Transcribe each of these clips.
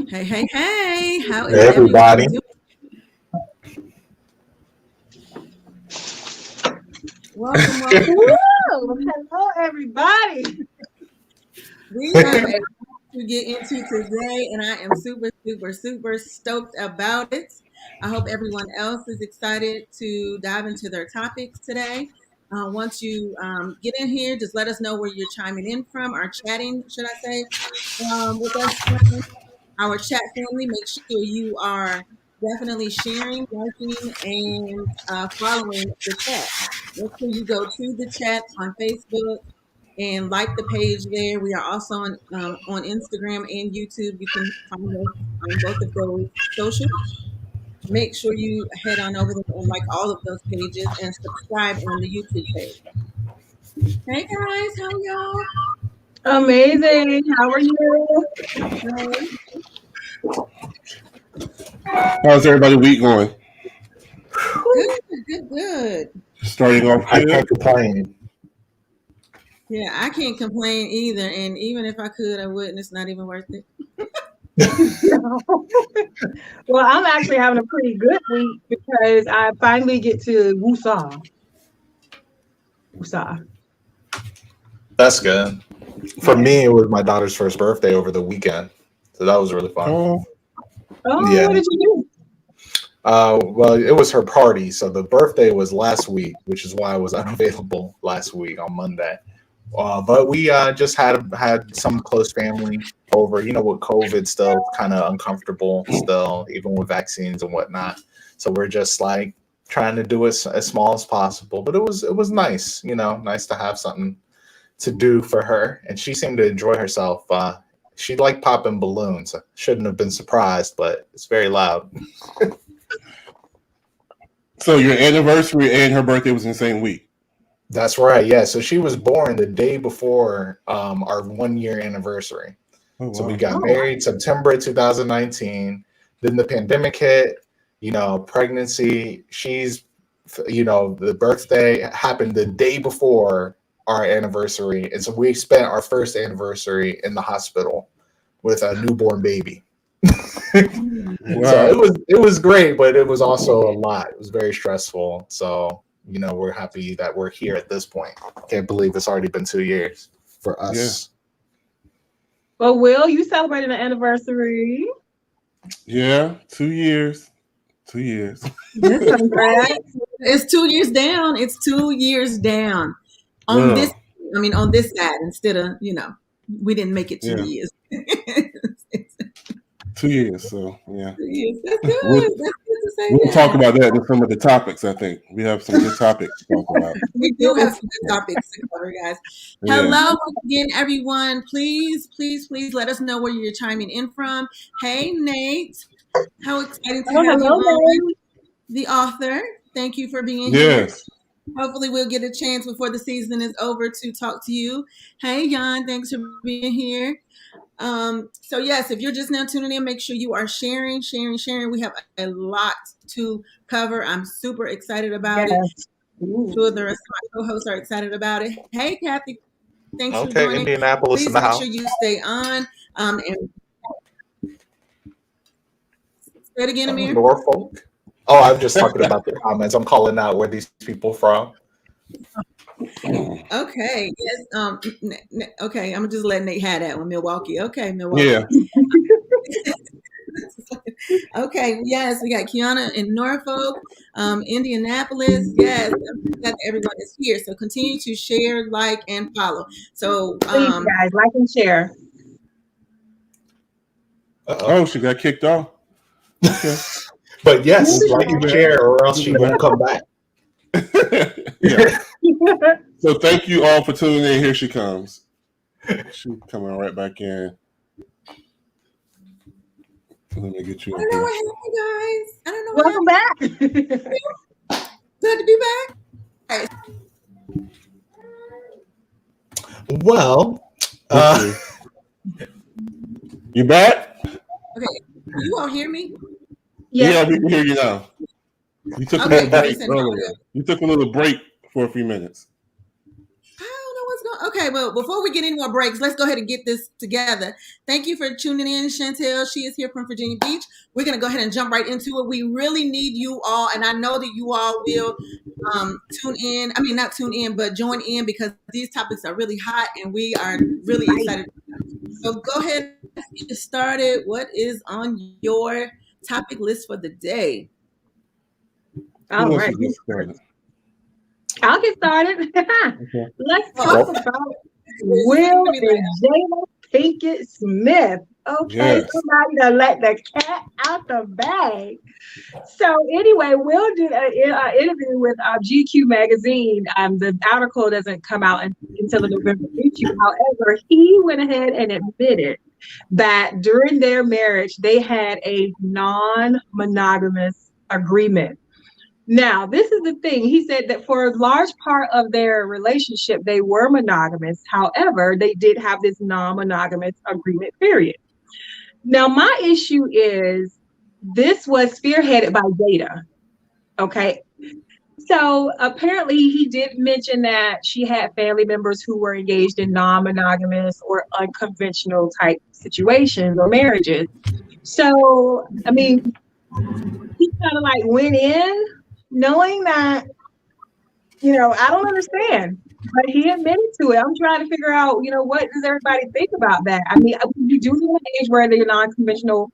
Hey, hey, hey. How is Hey, everyone everybody. doing? Welcome, welcome. Woo! Hello, everybody. We have a lot to get into today, and I am super, super, super stoked about it. I hope everyone else is excited to dive into their topics today. Once you get in here, just let us know where you're chiming in from, or chatting, should I say, with us from. Our chat family. Make sure you are definitely sharing, liking, and following the chat. Make sure you go to the chat on Facebook and like the page there. We are also on Instagram and YouTube. You can find us on both of those socials. Make sure you head on over there and like all of those pages and subscribe on the YouTube page. Hey guys, how y'all? Amazing. How are you? Hey, How's everybody week going? good, good, good. Starting off I good. can't complain. Yeah, I can't complain either. And even if I could, I wouldn't. It's not even worth it. Well, I'm actually having a pretty good week because I finally get to Woosah. Woosah. That's good. For me, it was my daughter's first birthday over the weekend, so that was really fun. Oh, Oh, Yeah. what did you Well, it was her party, so the birthday was last week, which is why I was unavailable last week on Monday. But we just had some close family over. You know, with COVID still kind of uncomfortable, still even with vaccines and whatnot. So we're just like trying to do it as small as possible. But it was nice, nice to have something to do for her, and she seemed to enjoy herself. She liked popping balloons. I shouldn't have been surprised, but it's very loud. so your anniversary and her birthday was in the same week. That's right. Yeah. So she was born the day before our 1 year anniversary. Oh, So we wow. got married September 2019. Then the pandemic hit. Pregnancy. The birthday happened the day before our anniversary, and so we spent our first anniversary in the hospital with a newborn baby. So Wow. it was great, but it was also a lot. It was very stressful. So we're happy that we're here at this point. Can't believe it's already been 2 years for us. Well, Will, you celebrated an anniversary. Yeah, 2 years. 2 years. That's Right? It's 2 years down. It's 2 years down on Wow. this. I mean, on this side instead of we didn't make it 2 Yeah, years. 2 years. So yeah, 2 years. That's good. we'll That's good to say we'll talk that. about that in some of the topics. I think we have some good topics to talk about. We do have some good topics to cover, guys. Yeah. Hello again, everyone. Please, please, please let us know where you're chiming in from. Hey, Nate. How exciting to Oh, have you hello, on, Mary. the author. Thank you for being here. Yes. Hopefully, we'll get a chance before the season is over to talk to you. Hey, Jan, thanks for being here. So yes, if you're just now tuning in, make sure you are sharing, sharing, sharing. We have a lot to cover. I'm super excited about it. Yes. Two of Ooh. the rest of my co-hosts are excited about it. Hey, Kathy, thanks for Okay, joining. Indianapolis in Please the make sure house. you stay on. And say it again, Amir. Norfolk. Oh, I'm just talking about the comments. I'm calling out where these people from. Okay, yes. Okay, I'm just letting Nate have that one. Milwaukee. Okay, Yeah. Milwaukee. Okay, yes, we got Kiana in Norfolk, Indianapolis. Yes, I'm glad that everyone is here. So continue to share, like, and follow. So Please, guys, like and share. Oh, she got kicked off. Okay. But yes, Well, like too and bad. share, or else she Too won't come back. bad. Yeah. So thank you all for tuning in. Here she comes. She's coming right back in. Let me get you I in don't know here. what happened, guys. I don't know what Welcome happened. back. Good to be back. All right. Well, Okay. You back? Okay, you all hear me? Yes. Yeah, we can hear you now. You took a Okay, little because they break said earlier. You took a little break for a few minutes. I don't know what's going. Okay, well, before we get any more breaks, let's go ahead and get this together. Thank you for tuning in, Chantel. She is here from Virginia Beach. We're going to go ahead and jump right into it. We really need you all, and I know that you all will tune in. I mean, not tune in, but join in because these topics are really hot, and we are really excited. So go ahead and get started. What is on your topic list for the day? Who All wants right. to get started? I'll get started. Oh, Let's Well, talk about it's looking Will to me like and Jada Pinkett Smith. Okay, Yes. somebody to let the cat out the bag. So anyway, Will did an interview with GQ magazine. The article doesn't come out until the November issue. However, he went ahead and admitted that during their marriage, they had a non-monogamous agreement. Now, this is the thing. He said that for a large part of their relationship, they were monogamous. However, they did have this non-monogamous agreement, period. Now, my issue is this was spearheaded by Data. Okay. So apparently he did mention that she had family members who were engaged in non-monogamous or unconventional type situations or marriages. So, I mean, he kind of like went in knowing that, I don't understand. But he admitted to it. I'm trying to figure out, what does everybody think about that? I mean, we do live in an age where they're non-conventional,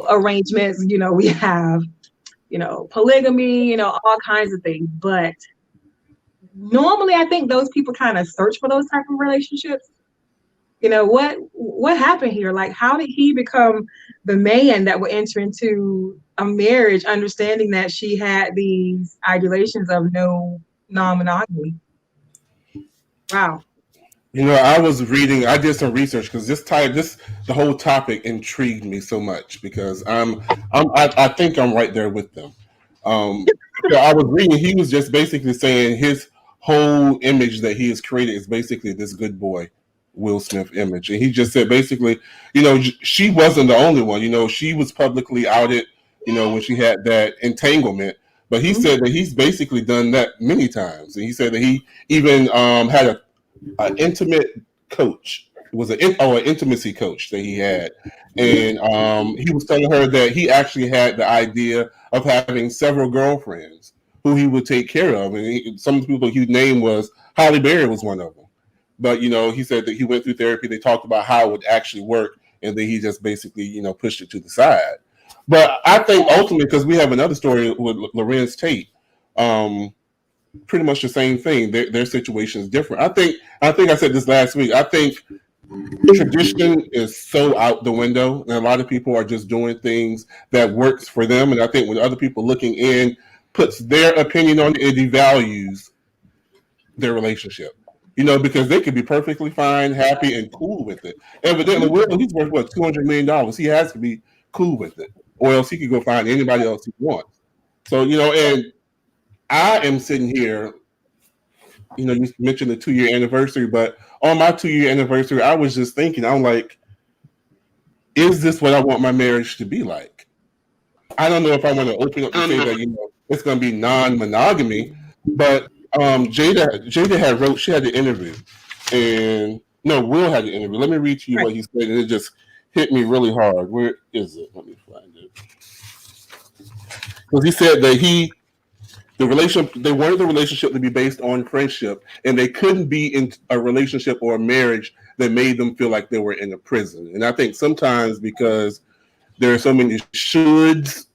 arrangements. We have, polygamy, all kinds of things. But normally, I think those people kind of search for those type of relationships. What happened here? Like, how did he become the man that would enter into a marriage, understanding that she had these idolations of no non-monogamy? Wow. I did some research because the whole topic intrigued me so much because I think I'm right there with them. So I was reading, he was just basically saying his whole image that he has created is basically this good boy, Will Smith image. And he just said basically, she wasn't the only one, she was publicly outed, when she had that entanglement. But he said that he's basically done that many times. And he said that he even had an intimate coach. It was an intimacy coach that he had, and he was telling her that he actually had the idea of having several girlfriends who he would take care of, and some of the people he named was Holly Berry was one of them. But he said that he went through therapy. They talked about how it would actually work, and then he just basically pushed it to the side. But I think ultimately, because we have another story with Lorenz Tate. Pretty much the same thing. Their situation is different. I think I said this last week. I think tradition is so out the window, and a lot of people are just doing things that works for them. And I think when other people looking in puts their opinion on it, it devalues their relationship. Because they could be perfectly fine, happy, and cool with it. Evidently, Will, he's worth what, $200 million. He has to be cool with it, or else he could go find anybody else he wants. So and I am sitting here, you mentioned the 2-year anniversary, but on my 2-year anniversary, I was just thinking, I'm like, is this what I want my marriage to be like? I don't know if I want to open up to say that, it's going to be non-monogamy, but Jada she had the interview, and no, Will had the interview. Let me read to you what he said, and it just hit me really hard. Where is it? Let me find it. Because he said that they wanted the relationship to be based on friendship, and they couldn't be in a relationship or a marriage that made them feel like they were in a prison. And I think sometimes because there are so many shoulds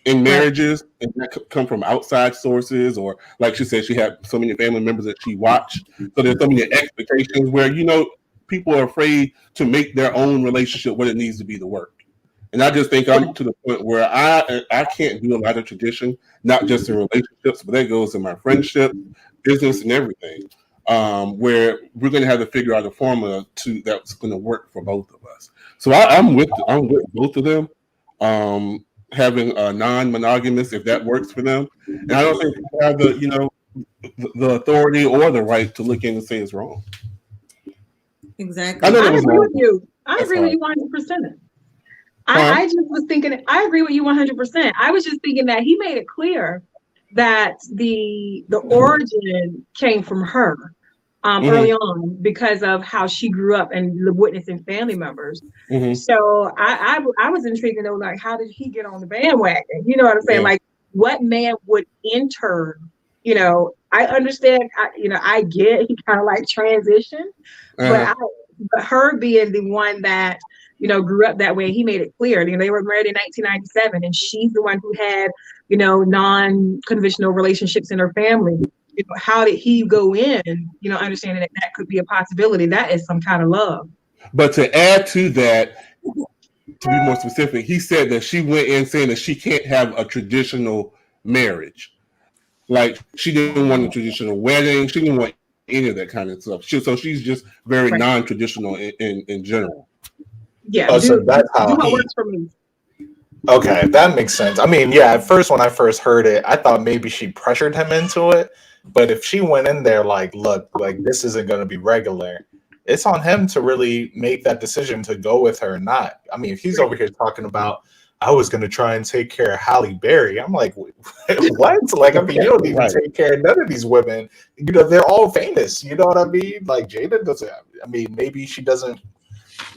in marriages, and that come from outside sources, or like she said, she had so many family members that she watched. So there's so many expectations where people are afraid to make their own relationship what it needs to be to work. And I just think I'm to the point where I can't do a lot of tradition, not just in relationships, but that goes in my friendship, business, and everything. Where we're going to have to figure out a formula that's going to work for both of us. So I'm with both of them. Having a non-monogamous, if that works for them, and I don't think people have the authority or the right to look in and say it's wrong. Exactly. I agree with you. I agree with you 100%. I just was thinking, I agree with you 100%. I was just thinking that he made it clear that the origin came from her. early on because of how she grew up and witnessing family members. Mm-hmm. So I was intrigued to know, like, how did he get on the bandwagon? You know what I'm saying? Yeah. Like, what man would enter? You know, I understand. I get he kind of like transitioned, but Uh-huh. but her being the one that grew up that way, he made it clear. They were married in 1997, and she's the one who had non-conventional relationships in her family. How did he go in? Understanding that that could be a possibility. That is some kind of love. But to add to that, to be more specific, he said that she went in saying that she can't have a traditional marriage. Like she didn't want a traditional wedding. She didn't want any of that kind of stuff. So she's just very Right. non-traditional in general. Yeah. Oh, so that's Do how what he. works for me. Okay, that makes sense. I mean, yeah, at first when I first heard it, I thought maybe she pressured him into it. But if she went in there like, look, like this isn't going to be regular, it's on him to really make that decision to go with her or not. I mean, if he's over here talking about, I was going to try and take care of Halle Berry, I'm like, what? Like, I mean, you don't even Right. take care of none of these women. They're all famous. You know what I mean? Like, Jada doesn't, I mean, maybe she doesn't.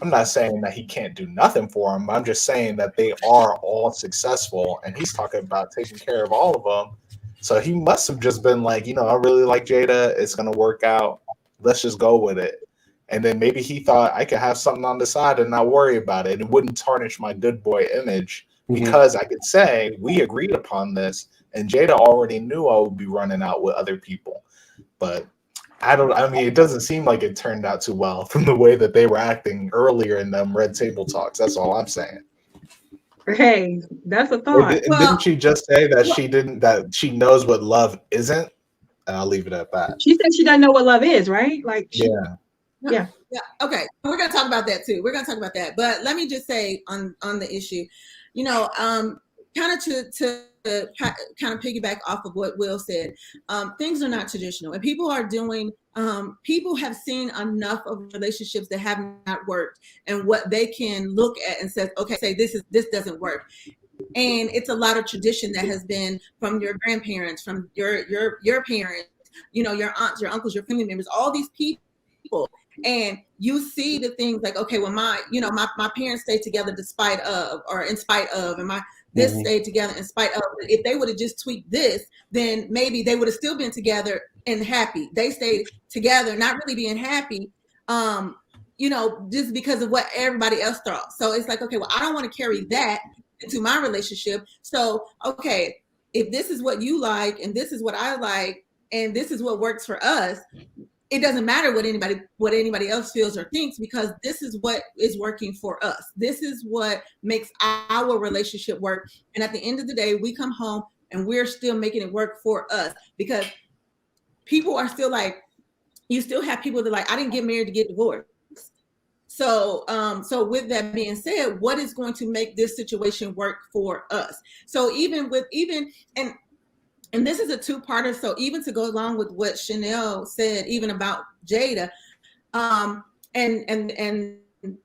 I'm not saying that he can't do nothing for him. I'm just saying that they are all successful, and he's talking about taking care of all of them. So he must have just been like, I really like Jada. It's gonna work out. Let's just go with it. And then maybe he thought I could have something on the side and not worry about it. It wouldn't tarnish my good boy image because I could say we agreed upon this, and Jada already knew I would be running out with other people. But I mean, it doesn't seem like it turned out too well from the way that they were acting earlier in them red table talks. That's all I'm saying. Hey, that's a And thought. didn't she just say that that she knows what love isn't? And I'll leave it at that. She said she doesn't know what love is, right? Like, Yeah. yeah. Okay, we're gonna talk about that too. We're gonna talk about that, but let me just say on the issue, kind of to kind of piggyback off of what Will said. Things are not traditional, and people are doing. People have seen enough of relationships that have not worked, and what they can look at and say, okay, say this doesn't work. And it's a lot of tradition that has been from your grandparents, from your parents, your aunts, your uncles, your family members, all these people. And you see the things like, okay, well, my parents stayed together despite of, or in spite of, and this stayed together in spite of. If they would have just tweaked this, then maybe they would have still been together and happy. They stayed together, not really being happy, just because of what everybody else thought. So it's like, okay, well, I don't want to carry that into my relationship. So, okay, if this is what you like, and this is what I like, and this is what works for us, it doesn't matter what anybody else feels or thinks, because this is what is working for us. This is what makes our relationship work. And at the end of the day, we come home and we're still making it work for us, because people are still like, you still have people that are like, I didn't get married to get divorced. So, with that being said, what is going to make this situation work for us? So and this is a two-parter. So even to go along with what Chanel said, even about Jada, and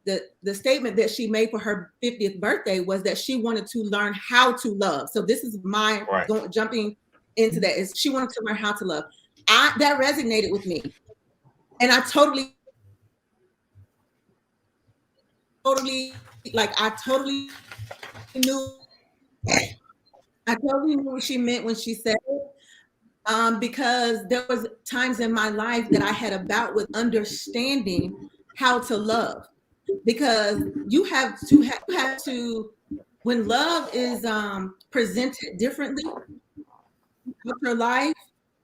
the statement that she made for her 50th birthday was that she wanted to learn how to love. So this is my jumping into that, is she wanted to learn how to love. That resonated with me, and I totally knew. I totally knew what she meant when she said it, because there was times in my life that I had a bout with understanding how to love, because you have to when love is presented differently with your life,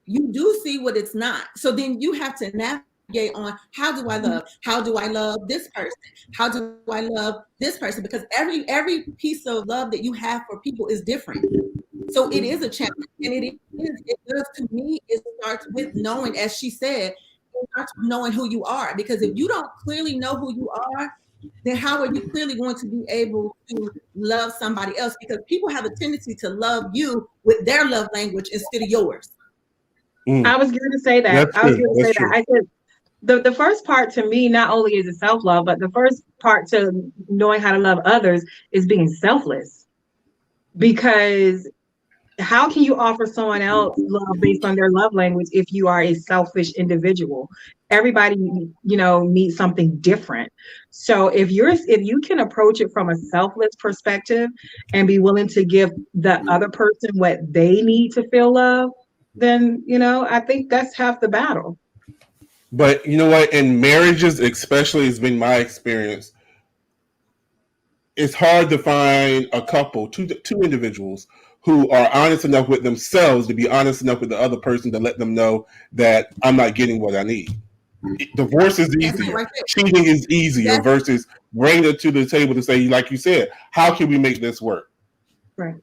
you do see what it's not. So then you have to navigate on, how do I love? How do I love this person? How do I love this person? Because every piece of love that you have for people is different. So it is a challenge, and it does, to me, it starts with knowing, as she said, it starts with knowing who you are. Because if you don't clearly know who you are, then how are you clearly going to be able to love somebody else? Because people have a tendency to love you with their love language instead of yours. I was going to say that. I said the first part to me, not only is it self-love, but the first part to knowing how to love others is being selfless. Because how can you offer someone else love based on their love language if you are a selfish individual? Everybody, needs something different. So if you can approach it from a selfless perspective and be willing to give the other person what they need to feel love, then I think that's half the battle. But you know what? In marriages, especially, it's been my experience. It's hard to find a couple, two individuals who are honest enough with themselves to be honest enough with the other person to let them know that I'm not getting what I need. Divorce is That's it easier. right there. Cheating is easier That's versus bringing it to the table to say, like you said, how can we make this work Right.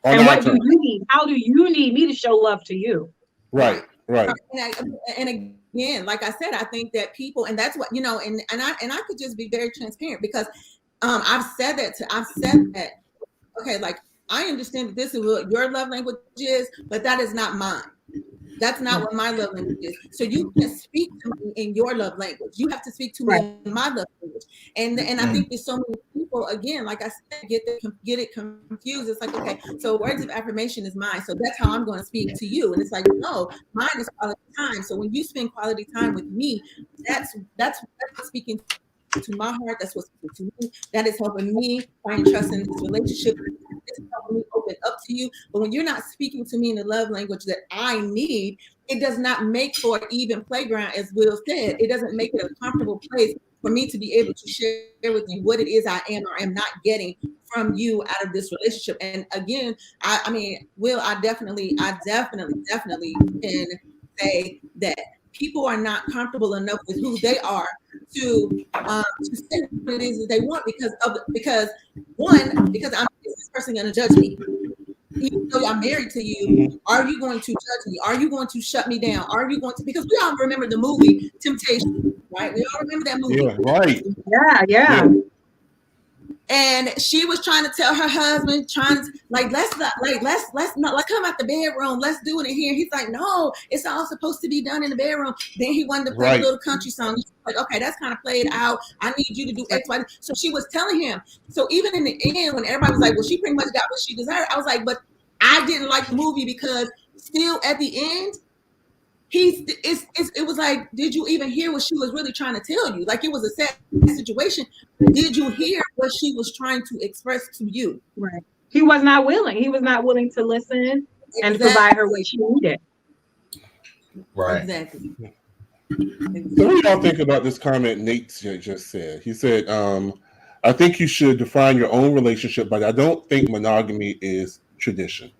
on And our what do terms? you need? How do you need me to show love to you? Right, right. and again, like I said, I think that people, and that's what and I could just be very transparent because I've said that. Okay, like I understand that this is what your love language is, but that is not mine. That's not what my love language is. So you can't speak to me in your love language. You have to speak to me Right. in my love language. And I think there's so many people, again, like I said, get it confused. It's like, okay, so words of affirmation is mine. So that's how I'm going to speak to you. And it's like, no, mine is quality time. So when you spend quality time with me, that's speaking to my heart. That's what's speaking to me. That is helping me find trust in this relationship. It's helping me open up to you. But when you're not speaking to me in the love language that I need, it does not make for an even playground, as Will said. It doesn't make it a comfortable place for me to be able to share with you what it is I am or am not getting from you out of this relationship. And again, I mean, Will, I definitely can say that people are not comfortable enough with who they are to say what it is that they want because I'm is this person going to judge me? Even though I'm married to you, are you going to judge me? Are you going to shut me down? Are you going to, because we all remember the movie Temptation, right? We all remember that movie. Yeah, right. Yeah. And she was trying to tell her husband, let's come out the bedroom, let's do it in here. He's like, no, it's all supposed to be done in the bedroom. Then he wanted to play the little country song. He's like, okay, that's kind of played out. I need you to do X, Y. So she was telling him. So even in the end, when everybody was like, well, she pretty much got what she deserved, I was like, but I didn't like the movie because still at the end, it was like, did you even hear what she was really trying to tell you? Like, it was a sad situation. Did you hear what she was trying to express to you? Right. He was not willing. He was not willing to listen and provide her what she needed. Right. Exactly. So what do y'all think about this comment Nate just said? He said, I think you should define your own relationship, but I don't think monogamy is tradition.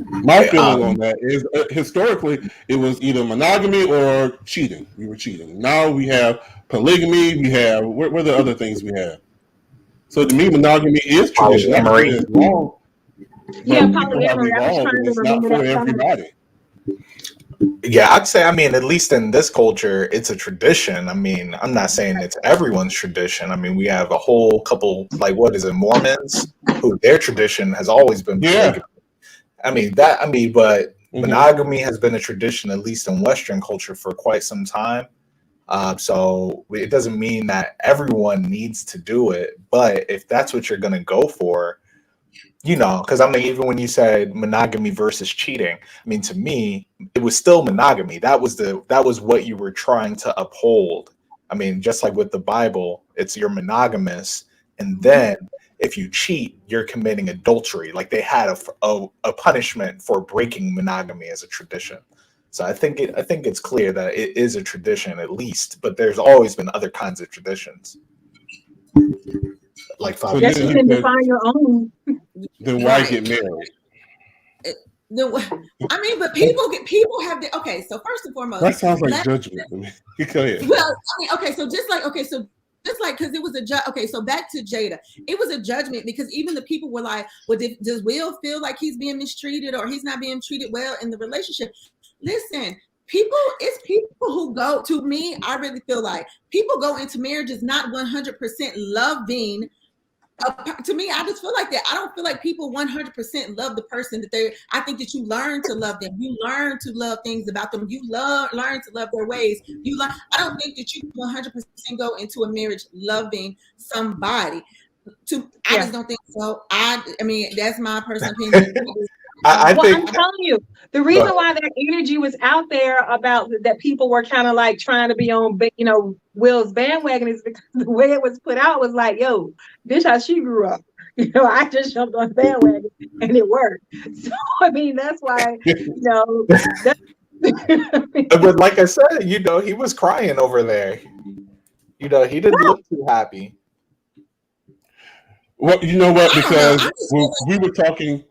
My feeling on that is historically it was either monogamy or cheating. We were cheating. Now we have polygamy. We have what are the other things we have? So to me, monogamy is tradition. I think it's wrong. Yeah, people have polyamory. I was evolved, trying and to it's not remember for that comment. everybody. Yeah, I'd say, I mean, at least in this culture, it's a tradition. I mean, I'm not saying it's everyone's tradition. I mean, we have a whole couple, like, what is it, Mormons, who their tradition has always been polygamy. But monogamy has been a tradition, at least in Western culture, for quite some time. So it doesn't mean that everyone needs to do it. But if that's what you're going to go for, because I mean, even when you said monogamy versus cheating, I mean, to me, it was still monogamy. That was what you were trying to uphold. I mean, just like with the Bible, it's you're monogamous, and then if you cheat, you're committing adultery. Like they had a punishment for breaking monogamy as a tradition. So I think it's clear that it is a tradition at least, but there's always been other kinds of traditions. Like so you can define your own. Then why get married? I mean, but people have the okay. So first and foremost, that sounds like judgment to me. Go ahead. Well, I mean, okay, so just like because it was a okay, so back to Jada, it was a judgment because even the people were like, well, does Will feel like he's being mistreated or he's not being treated well in the relationship? Listen, it's people who go to me. I really feel like people go into marriages not 100% loving. To me, I just feel like that. I don't feel like people 100% love the person that I think that you learn to love them. You learn to love things about them. You learn to love their ways. I don't think that you 100% go into a marriage loving somebody. I just don't think so. I mean, that's my personal opinion. I Well, I'm think. telling you, the Go reason ahead. why that energy was out there about that people were kind of like trying to be on, Will's bandwagon is because the way it was put out was like, yo, this how she grew up. I just jumped on the bandwagon and it worked. So, I mean, that's why, that, But like I said, he was crying over there. He didn't look too happy. Well, you know what? I don't know. Because I just when feel we were talking,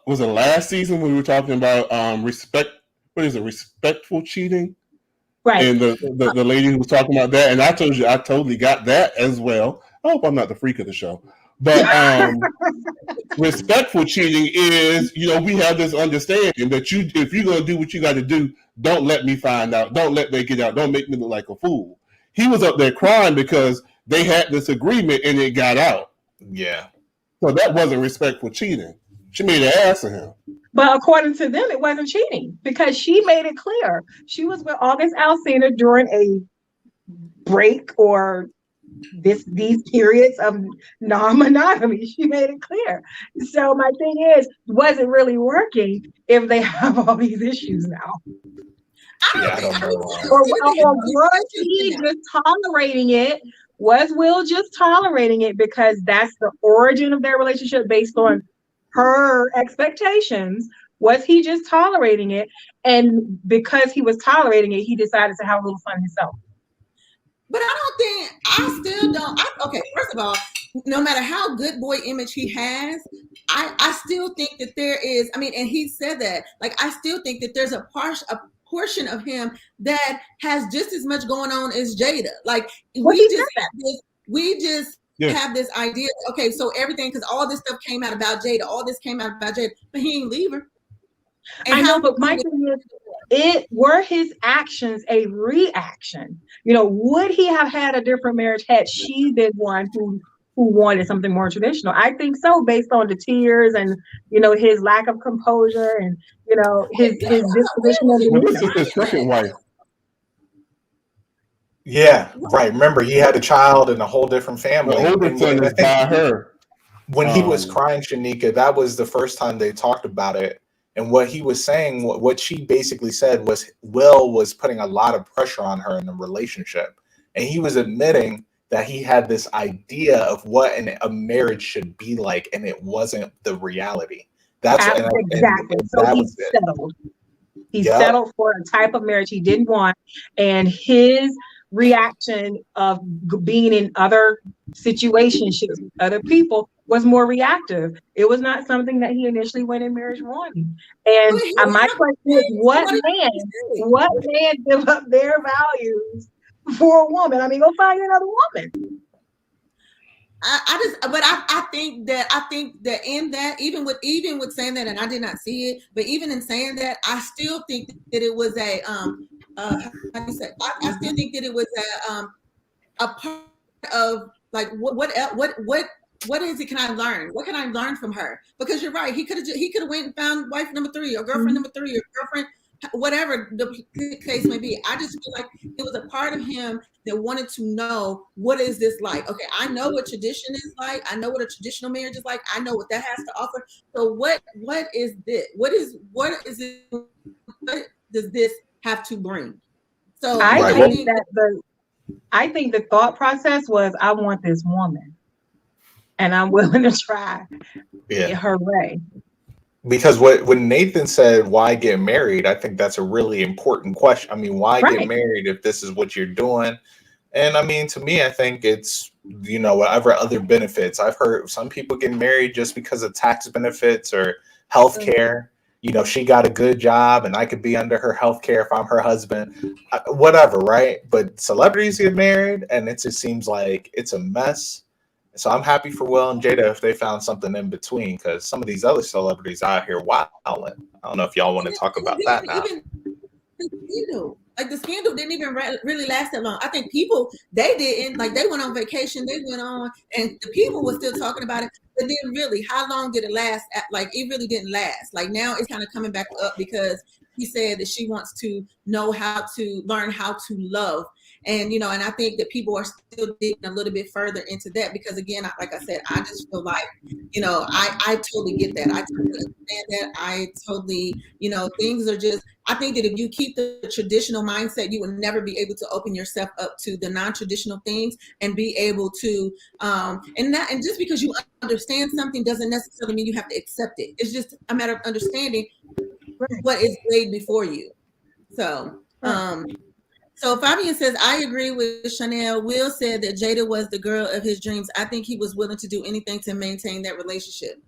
was it last season when we were talking about respect? What is it? Respectful cheating, right. and the lady who was talking about that, and I told you I totally got that as well. I hope I'm not the freak of the show, but respectful cheating is, we have this understanding that if you're gonna do what you got to do, don't let me find out, don't let me get out, don't make me look like a fool. He was up there crying because they had this agreement and it got out. Yeah. So that wasn't respectful cheating. She made an ass of him. But according to them, it wasn't cheating because she made it clear she was with August Alsina during a break or these periods of non-monogamy. She made it clear. So my thing is, was it really working if they have all these issues now? I don't know. Or was he just tolerating it? Was Will just tolerating it because that's the origin of their relationship based on her expectations? Was he just tolerating it? And because he was tolerating it, he decided to have a little fun himself. But I still don't. Okay, first of all, no matter how good boy image he has, I still think that there is, and he said that, like, I still think that there's a portion of him that has just as much going on as Jada. Like, we just have this idea, okay, so everything, because all this stuff came out about Jada, but he ain't leave her. And I know, but my thing is, were his actions a reaction? Would he have had a different marriage had she been one who wanted something more traditional? I think so, based on the tears and his lack of composure and his disposition and Well, this demeanor. is his second wife. Yeah, right. Remember, he had a child in a whole different family. The older son is by her. When he was crying, Shanika, that was the first time they talked about it. And what he was saying, what she basically said was Will was putting a lot of pressure on her in the relationship. And he was admitting that he had this idea of what a marriage should be like, and it wasn't the reality. That's exactly. So he settled. He settled for a type of marriage he didn't want. And his reaction of being in other situationships with other people was more reactive. It was not something that he initially went in marriage wanting. And my question is, what man give up their values for a woman? Go find another woman. I think that in that, even with saying that, and I did not see it, but even in saying that, I still think that it was a how do you say? I still think that it was a part of, like, what is it? Can I learn? What can I learn from her? Because you're right. He could have went and found wife number 3 or girlfriend number 3 or girlfriend, whatever the case may be. I just feel like it was a part of him that wanted to know, what is this like? Okay, I know what tradition is like. I know what a traditional marriage is like. I know what that has to offer. So what is this? What is it? What does this have to bring? So I think the thought process was, I want this woman, and I'm willing to try her way. Because when Nathan said, why get married, I think that's a really important question. Why get married if this is what you're doing? And to me, I think it's, whatever other benefits. I've heard some people get married just because of tax benefits or health care. She got a good job and I could be under her health care if I'm her husband, whatever, right? But celebrities get married and it just seems like it's a mess. So I'm happy for Will and Jada if they found something in between, because some of these other celebrities out here wilding. I don't know if y'all want to talk about that now. The scandal didn't even really last that long. I think people, they didn't, like, they went on vacation, they went on, and the people were still talking about it. But then really, how long did it last? Like, it really didn't last. Like, now it's kind of coming back up because he said that she wants to learn how to love. And and I think that people are still digging a little bit further into that because, again, like I said, I just feel like, I totally get that. I totally understand that. I totally, things are just. I think that if you keep the traditional mindset, you will never be able to open yourself up to the non-traditional things and be able to, and just because you understand something doesn't necessarily mean you have to accept it. It's just a matter of understanding what is laid before you. So, so Fabian says, I agree with Chanel. Will said that Jada was the girl of his dreams. I think he was willing to do anything to maintain that relationship.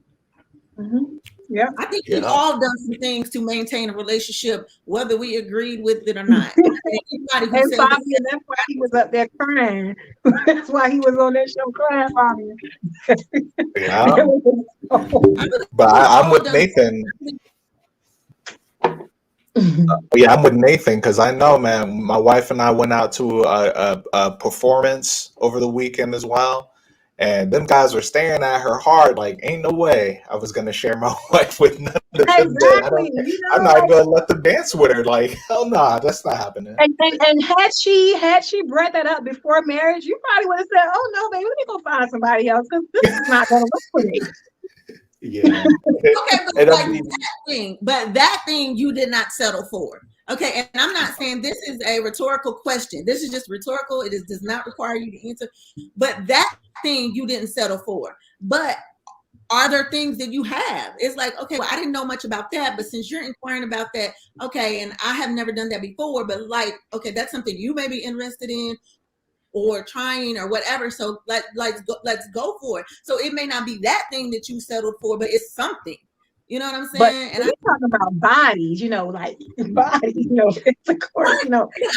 Mm-hmm. Yeah. I think we've all done some things to maintain a relationship, whether we agreed with it or not. And Fabian, that's why he was up there crying. That's why he was on that show crying, Fabian. Yeah. But I'm with Nathan. Yeah, I'm with Nathan because I know, man. My wife and I went out to a performance over the weekend as well, and them guys were staring at her hard, like, ain't no way I was gonna share my wife with none of them. Exactly. I'm not gonna let them dance with her. Like, hell nah, that's not happening. And had she brought that up before marriage, you probably would have said, "Oh no, baby, let me go find somebody else because this is not gonna work for me." Yeah. Okay, but that thing you did not settle for. Okay, and I'm not saying this is a rhetorical question. This is just rhetorical. It does not require you to answer. But that thing you didn't settle for. But are there things that you have? It's like, okay, well, I didn't know much about that, but since you're inquiring about that, okay, and I have never done that before, but like, okay, that's something you may be interested in or trying or whatever. So let's go for it. So it may not be that thing that you settled for, but it's something. You know what I'm saying? But we're talking about bodies, like bodies, physical, right. That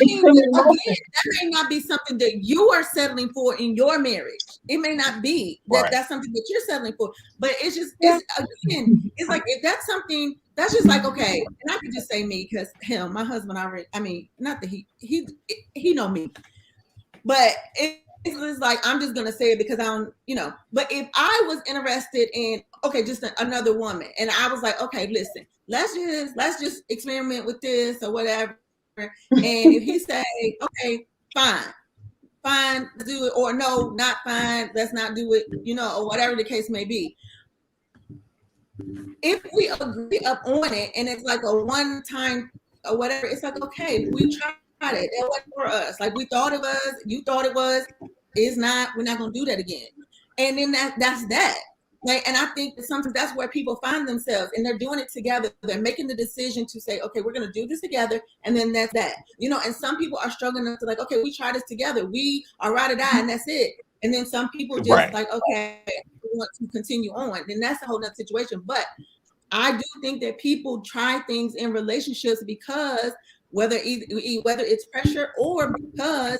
may not be something that you are settling for in your marriage. It may not be that that's something that you're settling for, but it's just, it's like, if that's something, that's just like, okay, and I could just say me because my husband already, I mean, not that he know me, but it's like, I'm just gonna say it because I don't, but if I was interested in, okay, just another woman, and I was like, okay, listen, let's just experiment with this or whatever, and if he say, okay, fine, let's do it, or no, not fine, let's not do it, or whatever the case may be. If we agree up on it and it's like a one time or whatever, it's like, okay, we tried it. It wasn't for us. Like we thought it was, you thought it was, it's not, we're not gonna do that again. And then that's that. Like, and I think that sometimes that's where people find themselves and they're doing it together. They're making the decision to say, okay, we're gonna do this together, and then that's that. And some people are struggling to like, okay, we try this together, we are ride or die, and that's it. And then some people just like, okay, we want to continue on. Then that's a whole nother situation. But I do think that people try things in relationships because whether it's pressure or because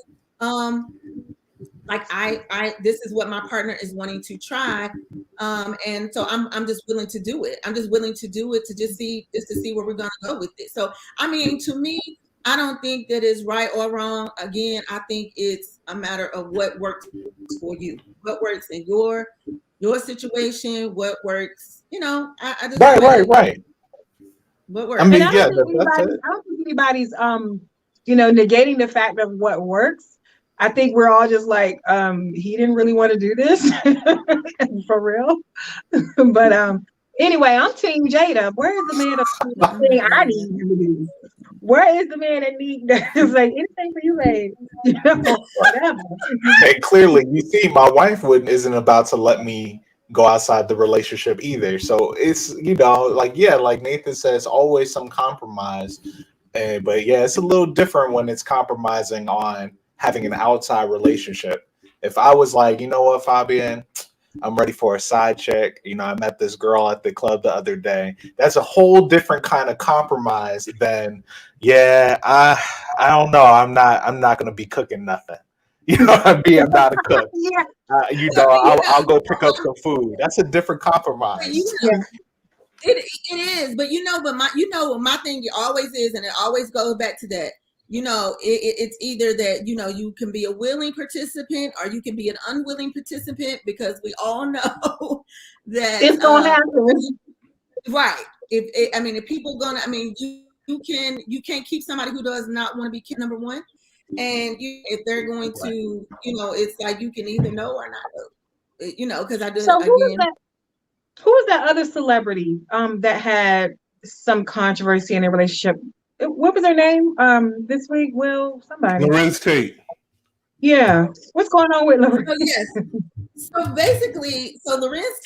like I this is what my partner is wanting to try, and so I'm just willing to do it. I'm just willing to do it to just to see where we're gonna go with it. So I mean, to me, I don't think that is right or wrong. Again, I think it's a matter of what works for you, what works in your situation, what works. I just right. What works? I mean, I don't think anybody's negating the fact of what works. I think we're all just like, he didn't really want to do this for real. But anyway, I'm Team Jada. Where is the man that I need him to do? Where is the man that needs is like anything for you, babe? Whatever. And clearly, you see, my wife isn't about to let me go outside the relationship either. So it's like Nathan says, always some compromise. But yeah, it's a little different when it's compromising on having an outside relationship. If I was like, you know what, Fabian, I'm ready for a side check. I met this girl at the club the other day. That's a whole different kind of compromise than, I don't know. I'm not going to be cooking nothing. You know what I mean? I'm not a cook. I'll go pick up some food. That's a different compromise. It is, but my thing always is, and it always goes back to that. It's either that you can be a willing participant or you can be an unwilling participant, because we all know that it's gonna happen. Right. If people you can't keep somebody who does not want to be kid number one. And if they're going to, it's like you can either know or not know, because I do So again. Who was that other celebrity that had some controversy in their relationship? What was her name this week? Will somebody? Lorenz Tate. Yeah. What's going on with Lorenz? So yes. So basically, Lorenz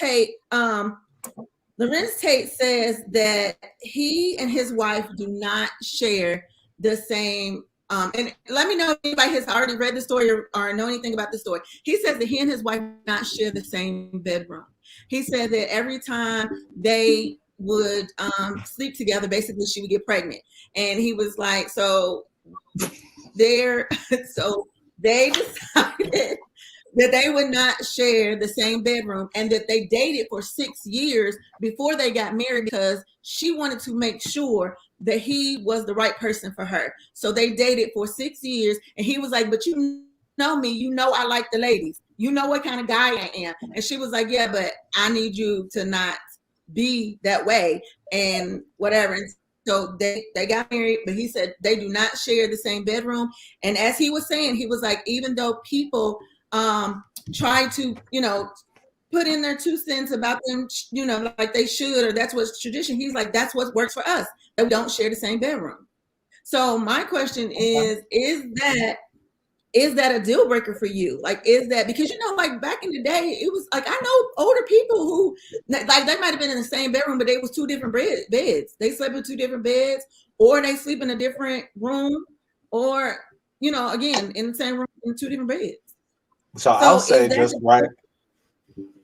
Tate says that he and his wife do not share the same. And let me know if anybody has already read the story or know anything about the story. He says that he and his wife do not share the same bedroom. He said that every time they would sleep together, basically she would get pregnant. And he was like, so they decided that they would not share the same bedroom and that they dated for 6 years before they got married because she wanted to make sure that he was the right person for her. So they dated for 6 years and he was like, but you know me, I like the ladies. You know what kind of guy I am. And she was like, yeah, but I need you to not be that way and whatever. And so they got married, but he said they do not share the same bedroom. And as he was saying, he was like, even though people try to, put in their 2 cents about them, like they should, or that's what's tradition. He's like, that's what works for us. That we don't share the same bedroom. So my question is that a deal breaker for you? Like, is that because, like back in the day, it was like, I know older people who like they might've been in the same bedroom, but they was 2 different beds. They slept in 2 different beds, or they sleep in a different room, or, again, in the same room in 2 different beds. So I'll say just right.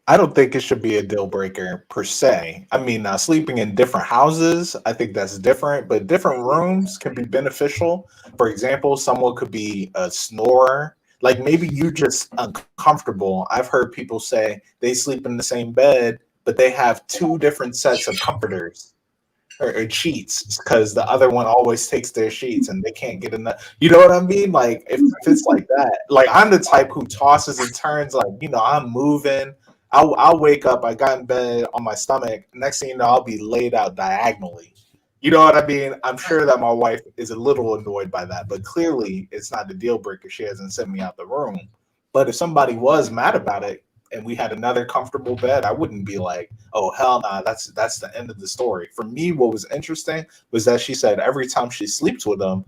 I don't think it should be a deal breaker per se. I mean, sleeping in different houses, I think that's different, but different rooms can be beneficial. For example, someone could be a snorer. Like maybe you just uncomfortable. I've heard people say they sleep in the same bed, but they have 2 different sets of comforters or sheets because the other one always takes their sheets and they can't get enough. You know what I mean? Like if it's like that, like I'm the type who tosses and turns. Like I'm moving. I'll wake up. I got in bed on my stomach. Next thing you know, I'll be laid out diagonally. You know what I mean? I'm sure that my wife is a little annoyed by that, but clearly it's not the deal breaker. She hasn't sent me out the room. But if somebody was mad about it and we had another comfortable bed, I wouldn't be like, oh hell nah, that's the end of the story. For me, what was interesting was that she said every time she sleeps with him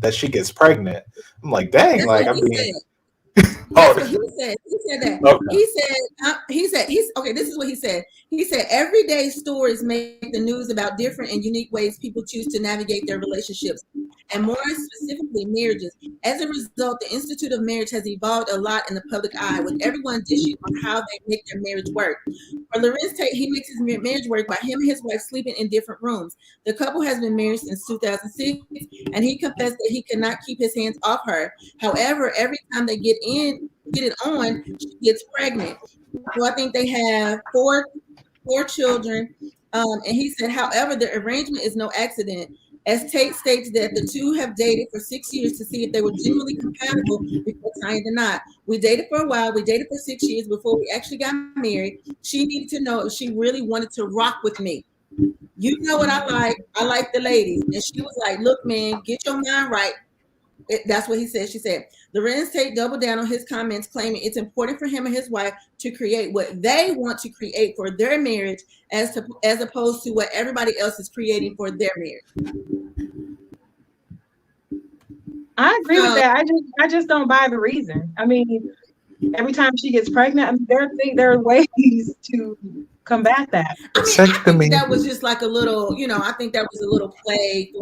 that she gets pregnant. I'm like, dang, that's like what I mean, that's what he said. He said that. okay. He's okay. This is what he said. He said everyday stories make the news about different and unique ways people choose to navigate their relationships, and more specifically, marriages. As a result, the Institute of Marriage has evolved a lot in the public eye, with everyone dishing on how they make their marriage work. For Lorenz Tate, he makes his marriage work by him and his wife sleeping in different rooms. The couple has been married since 2006, and he confessed that he cannot keep his hands off her. However, every time they get it on, she gets pregnant. So I think they have four children. And he said, however, the arrangement is no accident. As Tate states that the 2 have dated for 6 years to see if they were genuinely compatible before tying the knot. We dated for a while. We dated for 6 years before we actually got married. She needed to know if she really wanted to rock with me. You know what I like? I like the ladies. And she was like, look, man, get your mind right. That's what he said. She said, Lorenz Tate doubled down on his comments, claiming it's important for him and his wife to create what they want to create for their marriage as opposed to what everybody else is creating for their marriage. I agree with that. I just don't buy the reason. I mean, every time she gets pregnant, I mean, there are ways to combat that. I think that was just like a little, I think that was a little play,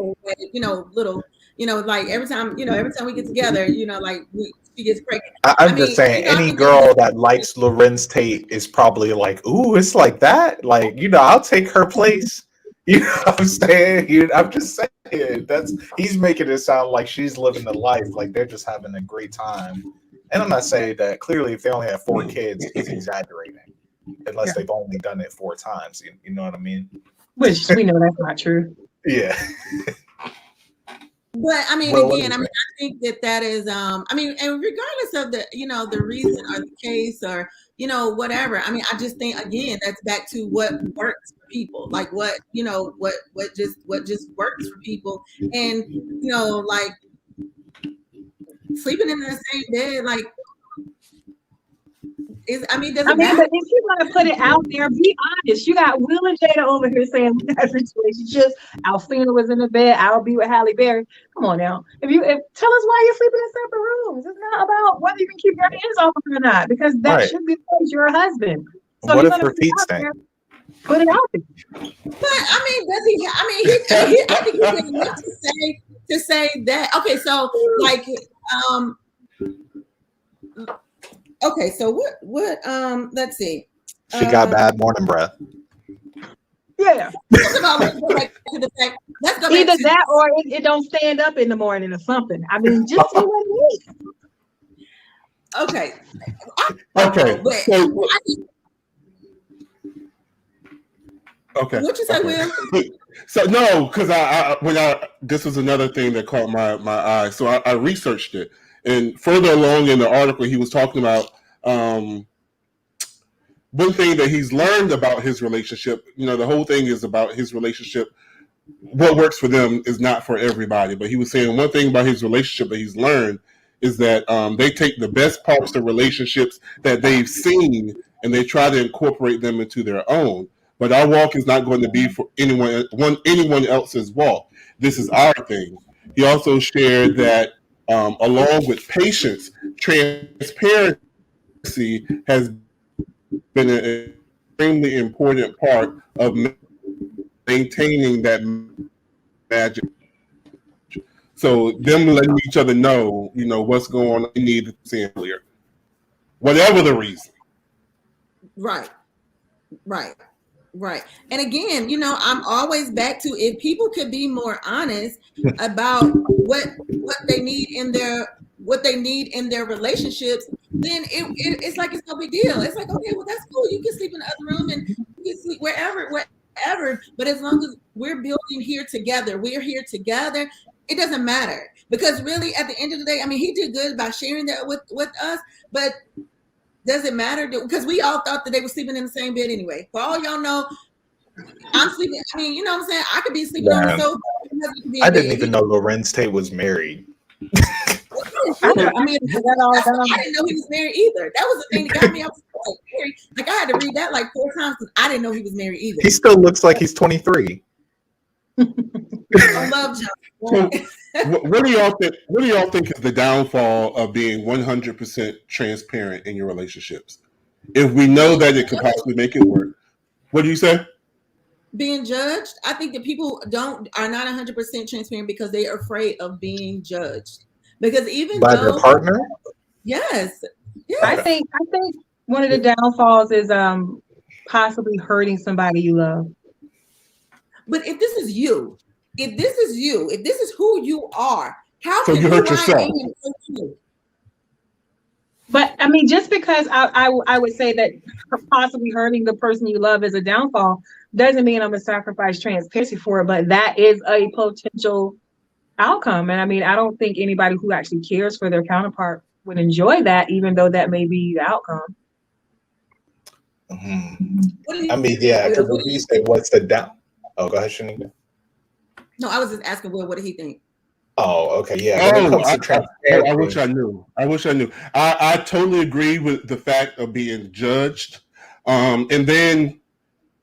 like every time we get together, like she gets pregnant. I'm just saying, any girl that likes Lorenz Tate is probably like, ooh, it's like that. Like, I'll take her place. You know what I'm saying? I'm just saying he's making it sound like she's living the life, like they're just having a great time. And I'm not saying that clearly if they only have 4 kids, he's exaggerating. Unless they've only done it 4 times. You know what I mean? Which we know that's not true. Yeah. But I mean, again, I think that is, and regardless of the, the reason or the case or, whatever. I mean, I just think again, that's back to what works for people, like what just works for people, and like sleeping in the same bed, like, does I it mean, matter? but if you're gonna put it out there, be honest. You got Will and Jada over here saying we got relationships. Alfina was in the bed. I'll be with Halle Berry. Come on now. If tell us why you're sleeping in separate rooms. It's not about whether you can keep your hands off of her or not, because that Right. should be because you're a husband. So What you're if gonna her put it feet out stink? there. Put it out there. But does he? I think he did enough to say that. Okay, so like, okay, so let's see. She got bad morning breath. Yeah. First of all, let's go back to the fact. Let's go back Either to that or it don't stand up in the morning or something. I mean, just see what it is. okay. Okay. But So, okay. what you say, Okay. Will? So no, because this was another thing that caught my eye. So I researched it, and further along in the article, he was talking about one thing that he's learned about his relationship. You know, the whole thing is about his relationship. What works for them is not for everybody. But he was saying one thing about his relationship that he's learned is that they take the best parts of relationships that they've seen and they try to incorporate them into their own. But our walk is not going to be for anyone else's walk. This is our thing. He also shared that along with patience, transparency has been an extremely important part of maintaining that magic. So them letting each other know, what's going on, they need to see it clear. Whatever the reason. Right. And again, I'm always back to, if people could be more honest about what they need in their relationships, then it's like it's no big deal. It's like, okay, well, that's cool. You can sleep in the other room and you can sleep wherever. But as long as we're building here together, we're here together. It doesn't matter, because really, at the end of the day, he did good by sharing that with us, but does it matter? Because we all thought that they were sleeping in the same bed anyway. For all y'all know, I'm sleeping. You know what I'm saying? I could be sleeping on the Man, sofa. I didn't even know Lorenz Tate was married. I didn't know he was married either. That was the thing that got me. I was married. Like, I had to read that like 4 times because I didn't know he was married either. He still looks like he's 23. I love John. What do y'all think is the downfall of being 100% transparent in your relationships? If we know that it could possibly make it work, what do you say? Being judged. I think that people are not 100% transparent because they are afraid of being judged. Because even by their partner. Yes. I think one of the downfalls is possibly hurting somebody you love. But if this is you, if this is who you are, how so can you hurt yourself? But just because I would say that possibly hurting the person you love is a downfall doesn't mean I'm gonna sacrifice transparency for it. But that is a potential outcome, and I don't think anybody who actually cares for their counterpart would enjoy that, even though that may be the outcome. Mm-hmm. Yeah, because when you say what's the down? Oh, go ahead, Shanika. No, I was just asking Will, what did he think? Oh, okay, yeah. When it comes to transparency, I wish I knew. I totally agree with the fact of being judged. And then,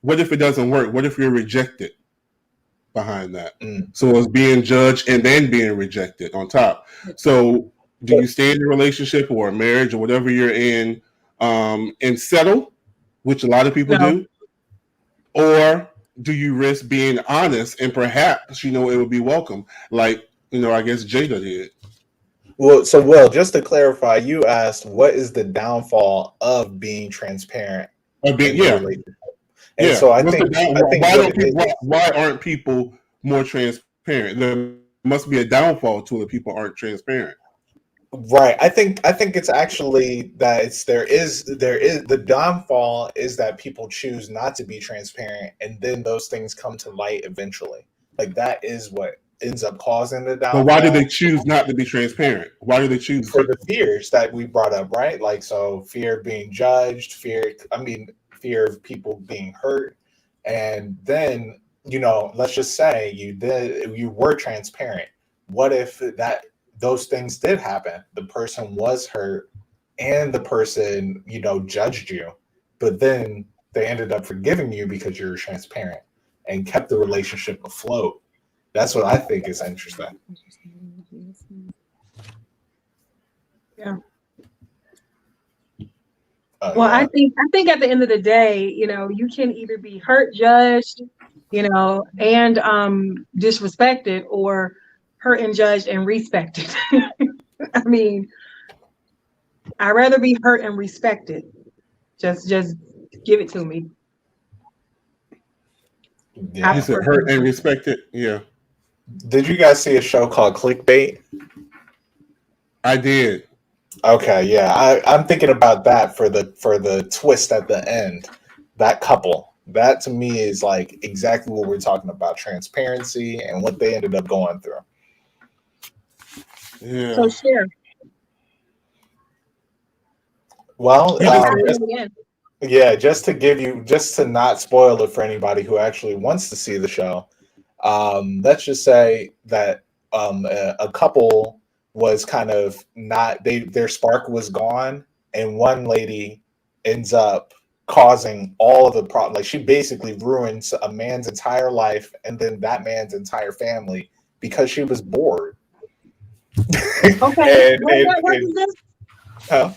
what if it doesn't work? What if you're rejected behind that? So it's being judged and then being rejected on top. So do you stay in a relationship or a marriage or whatever you're in and settle, which a lot of people do? Or do you risk being honest and perhaps, it would be welcome? Like, I guess Jada did. Well, just to clarify, you asked what is the downfall of being transparent in the relationship. And so I think why aren't people more transparent? There must be a downfall to it. People aren't transparent. Right. I think it's actually that there is the downfall is that people choose not to be transparent, and then those things come to light eventually. Like, that is what ends up causing the downfall. But why do they choose not to be transparent? Why do they choose? For the fears that we brought up, right? Like, so fear of being judged, fear of people being hurt, and then let's just say you were transparent. What if those things did happen. The person was hurt and the person, judged you, but then they ended up forgiving you because you're transparent and kept the relationship afloat. That's what I think is interesting. Yeah. Oh, Well, yeah. I think at the end of the day, you can either be hurt, judged, and disrespected, or hurt and judged and respected. I mean, I'd rather be hurt and respected. Just give it to me. I Yeah. You said prefer hurt and respected. Yeah, Did you guys see a show called Clickbait? I did. Okay, yeah. I'm thinking about that for the twist at the end. That couple. That to me is like exactly what we're talking about, transparency and what they ended up going through. so Yeah. share. Well, What happened in the end? yeah, just to not spoil it for anybody who actually wants to see the show. Let's just say that a couple was kind of not their spark was gone, and one lady ends up causing all of the problem. Like she basically ruins a man's entire life and then that man's entire family because she was bored. Okay. and, What and, network and is this? huh?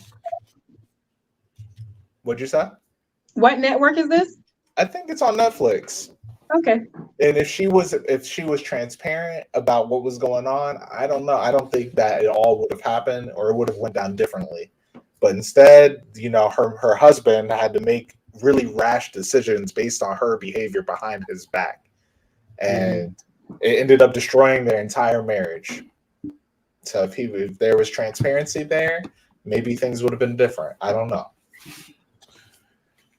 What'd you say? What network is this? I think it's on Netflix. Okay. And if she was transparent about what was going on, I don't know. I don't think that it all would have happened or it would have went down differently. But instead, her husband had to make really rash decisions based on her behavior behind his back, and it ended up destroying their entire marriage. So if there was transparency there, maybe things would have been different. I don't know.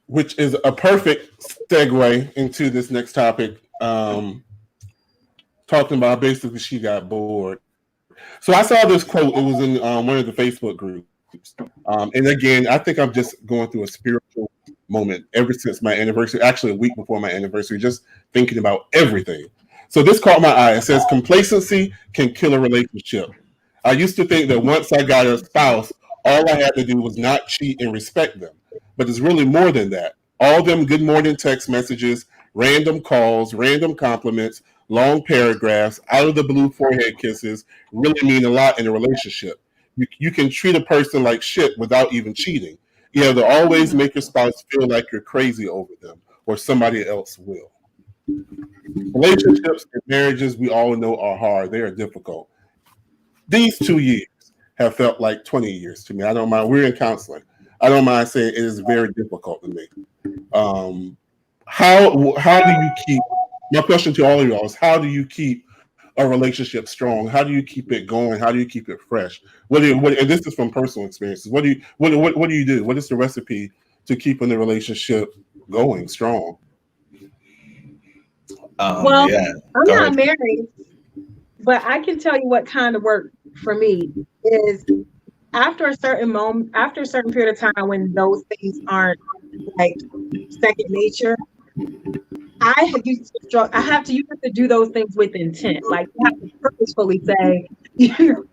Which is a perfect segue into this next topic. Talking about basically she got bored. So I saw this quote. It was in one of the Facebook groups. And again, I think I'm just going through a spiritual moment ever since my anniversary, actually a week before my anniversary, just thinking about everything. So this caught my eye. It says, complacency can kill a relationship. I used to think that once I got a spouse, all I had to do was not cheat and respect them. But it's really more than that. All them good morning text messages, random calls, random compliments, long paragraphs, out of the blue forehead kisses really mean a lot in a relationship. You can treat a person like shit without even cheating. You have to always make your spouse feel like you're crazy over them or somebody else will. Relationships and marriages, we all know, are hard. They are difficult. These 2 years have felt like 20 years to me. I don't mind. We're in counseling. I don't mind saying it is very difficult to me. How do you keep? My question to all of y'all is: how do you keep a relationship strong? How do you keep it going? How do you keep it fresh? And this is from personal experiences. What do you do? What is the recipe to keeping the relationship going strong? Well, Yeah. I'm Go not ahead. married, but I can tell you what kind of work for me is after a certain moment, after a certain period of time when those things aren't like second nature. I have to do those things with intent. Like you have to purposefully say,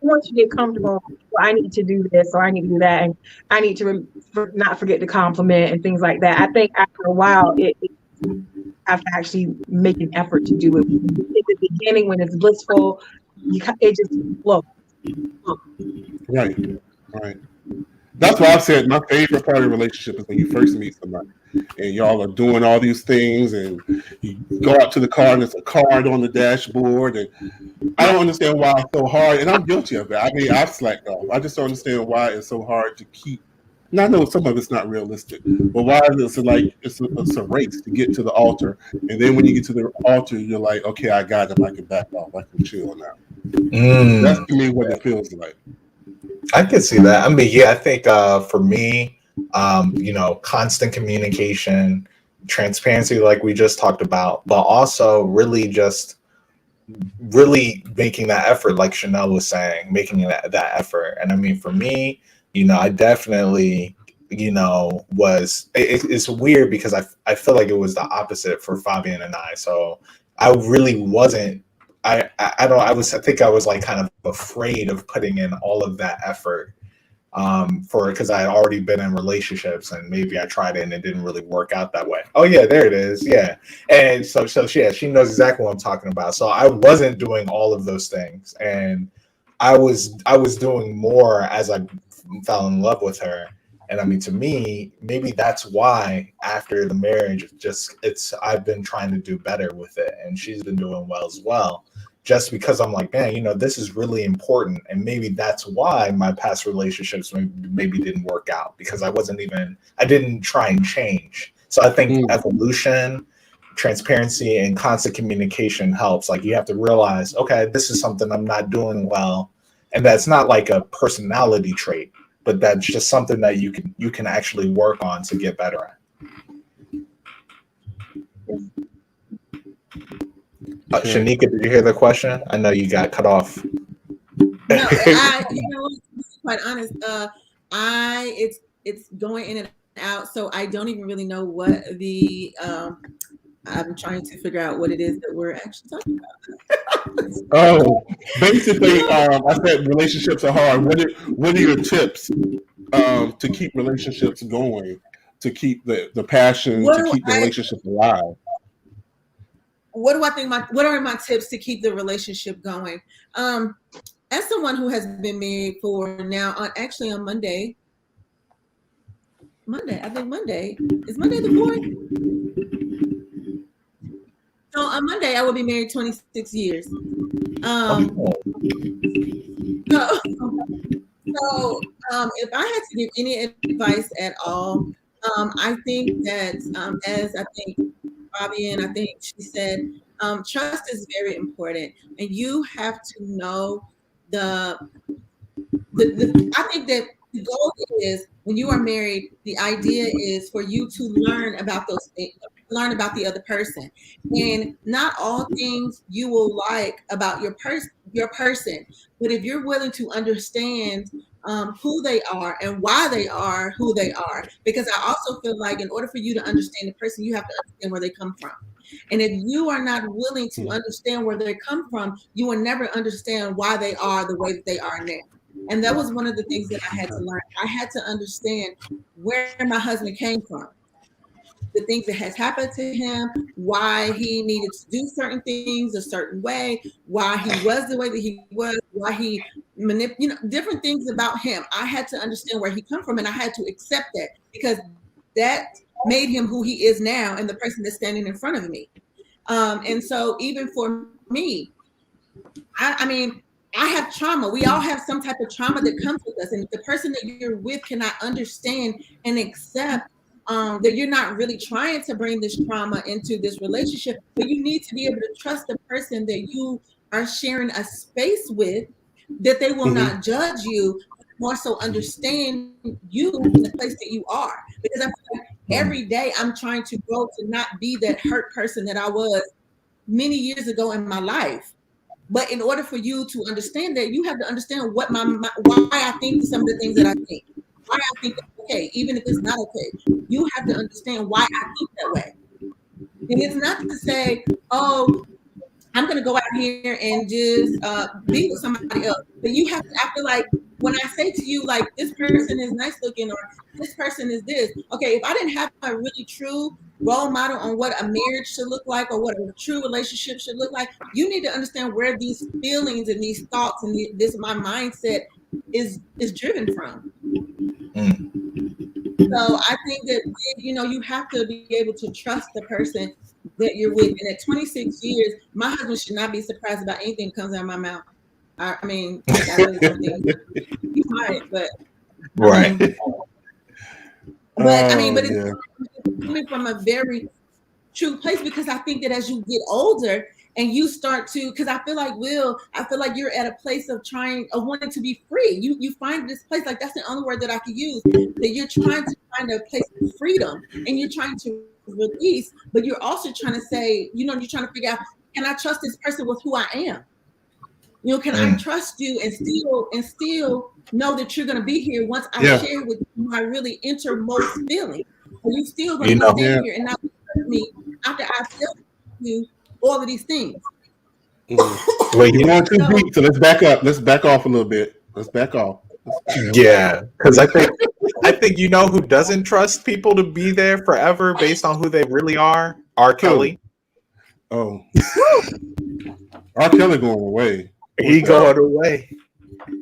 once you get comfortable, well, I need to do this or I need to do that, and I need to not forget to compliment and things like that. I think after a while, it have to actually make an effort to do it. In the beginning, when it's blissful, it just flows. Right, right. That's why I've said my favorite part of a relationship is when you first meet somebody and y'all are doing all these things and you go out to the car and there's a card on the dashboard, and I don't understand why it's so hard, and I'm guilty of it. I mean, I've slacked off. I just don't understand why it's so hard to keep. And I know some of it's not realistic, but why is it like it's a race to get to the altar, and then when you get to the altar, you're like, okay, I got him. I can back off. I can chill now. That's to me what it feels like. I could see that. I mean, yeah, I think for me, constant communication, transparency, like we just talked about, but also really making that effort, like Chanel was saying, making that effort. And I mean, for me, I definitely, it's weird because I feel like it was the opposite for Fabian and I. So I really wasn't I think I was like kind of afraid of putting in all of that effort for because I had already been in relationships and maybe I tried it and it didn't really work out that way. Oh yeah, there it is. Yeah. And so yeah, she knows exactly what I'm talking about. So I wasn't doing all of those things and I was doing more as I fell in love with her. And I mean, to me, maybe that's why after the marriage, just it's I've been trying to do better with it, and she's been doing well as well. Just because I'm like, man, this is really important, and maybe that's why my past relationships maybe didn't work out because I didn't try and change. So I think Mm. evolution, transparency, and constant communication helps. Like you have to realize, okay, this is something I'm not doing well, and that's not like a personality trait, but that's just something that you can actually work on to get better at. Okay. Shanika, did you hear the question? I know you got cut off. No, to be quite honest, it's going in and out, so I don't even really know what the I'm trying to figure out what it is that we're actually talking about. Oh, basically, I said relationships are hard. What are your tips to keep relationships going, to keep the passion, What to do keep the I relationship alive? what do I think what are my tips to keep the relationship going? As someone who has been married for now actually on I think Monday is Monday the 4th. So on Monday I will be married 26 years. Um, Oh, so, if I had to give any advice at all, I think that as I think Fabian, I think she said, trust is very important, and you have to know the I think that the goal is when you are married, the idea is for you to learn about those things, learn about the other person, and not all things you will like about your person, but if you're willing to understand who they are and why they are who they are, because I also feel like in order for you to understand the person, you have to understand where they come from. And if you are not willing to understand where they come from, you will never understand why they are the way that they are now. And that was one of the things that I had to learn. I had to understand where my husband came from, the things that has happened to him, why he needed to do certain things a certain way, why he was the way that he was, why he different things about him. I had to understand where he come from, and I had to accept that because that made him who he is now and the person that's standing in front of me. And so even for me, I mean, I have trauma. We all have some type of trauma that comes with us. And if the person that you're with cannot understand and accept that you're not really trying to bring this trauma into this relationship, but you need to be able to trust the person that you are sharing a space with, that they will Mm-hmm. not judge you, but more so understand you in the place that you are. Because I feel like every day I'm trying to grow to not be that hurt person that I was many years ago in my life. But in order for you to understand that, you have to understand why I think some of the things that I think, why I think that's okay, even if it's not okay. You have to understand why I think that way. And it's not to say, oh, I'm going to go out here and just be with somebody else. But you have to, I feel like when I say to you, like, this person is nice looking or this person is this, okay, if I didn't have a really true role model on what a marriage should look like or what a true relationship should look like, you need to understand where these feelings and these thoughts and my mindset is driven from. So I think that you have to be able to trust the person that you're with. And at 26 years, my husband should not be surprised about anything that comes out of my mouth. I mean, I really don't think he might, but I right. mean, Oh but it's yeah. coming from a very true place because I think that as you get older and you start to, because I feel like I feel like you're at a place of wanting to be free. You find this place, like that's the only word that I could use, that you're trying to find a place of freedom and you're trying to release, but you're also trying to say, you're trying to figure out, can I trust this person with who I am? Can I trust you and still know that you're going to be here once I Yeah. share with you my really innermost feeling? Are you still going You to be know, Yeah. standing here and not trust me after I tell you all of these things? Well, You're going too So, deep, so let's back up. Let's back off a little bit. Let's back off. yeah, because I think you know who doesn't trust people to be there forever based on who they really are? R. Who? Kelly. Oh, R. Kelly going away. Poor He thing. going away.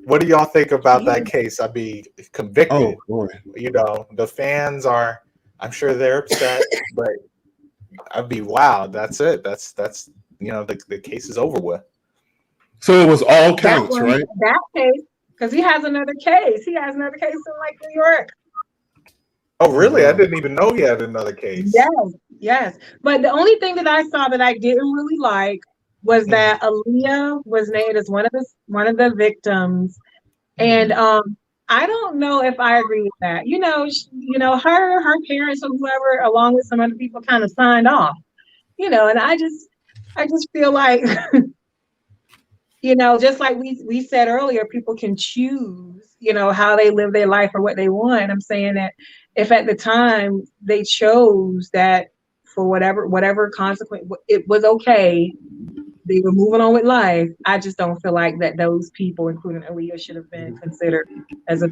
What do y'all think about he that is, case? I be Oh convicted. boy. You know, the fans are. I'm sure they're upset, but I'd be wow. That's it. That's the case is over with. So it was all That counts, one, right? that case, because he has another case. He has another case in like New York. Oh, Oh really? I wow. didn't even know he had another case. Yes, yes. But the only thing that I saw that I didn't really like was Mm, that Aaliyah was named as one of the victims, and mm. I don't know if I agree with that. Her parents or whoever, along with some other people, kind of signed off. And I just feel like just like we said earlier, people can choose, how they live their life or what they want. I'm saying that if at the time they chose that for whatever consequence, it was okay, they were moving on with life. I just don't feel like that those people, including Aaliyah, should have been considered as a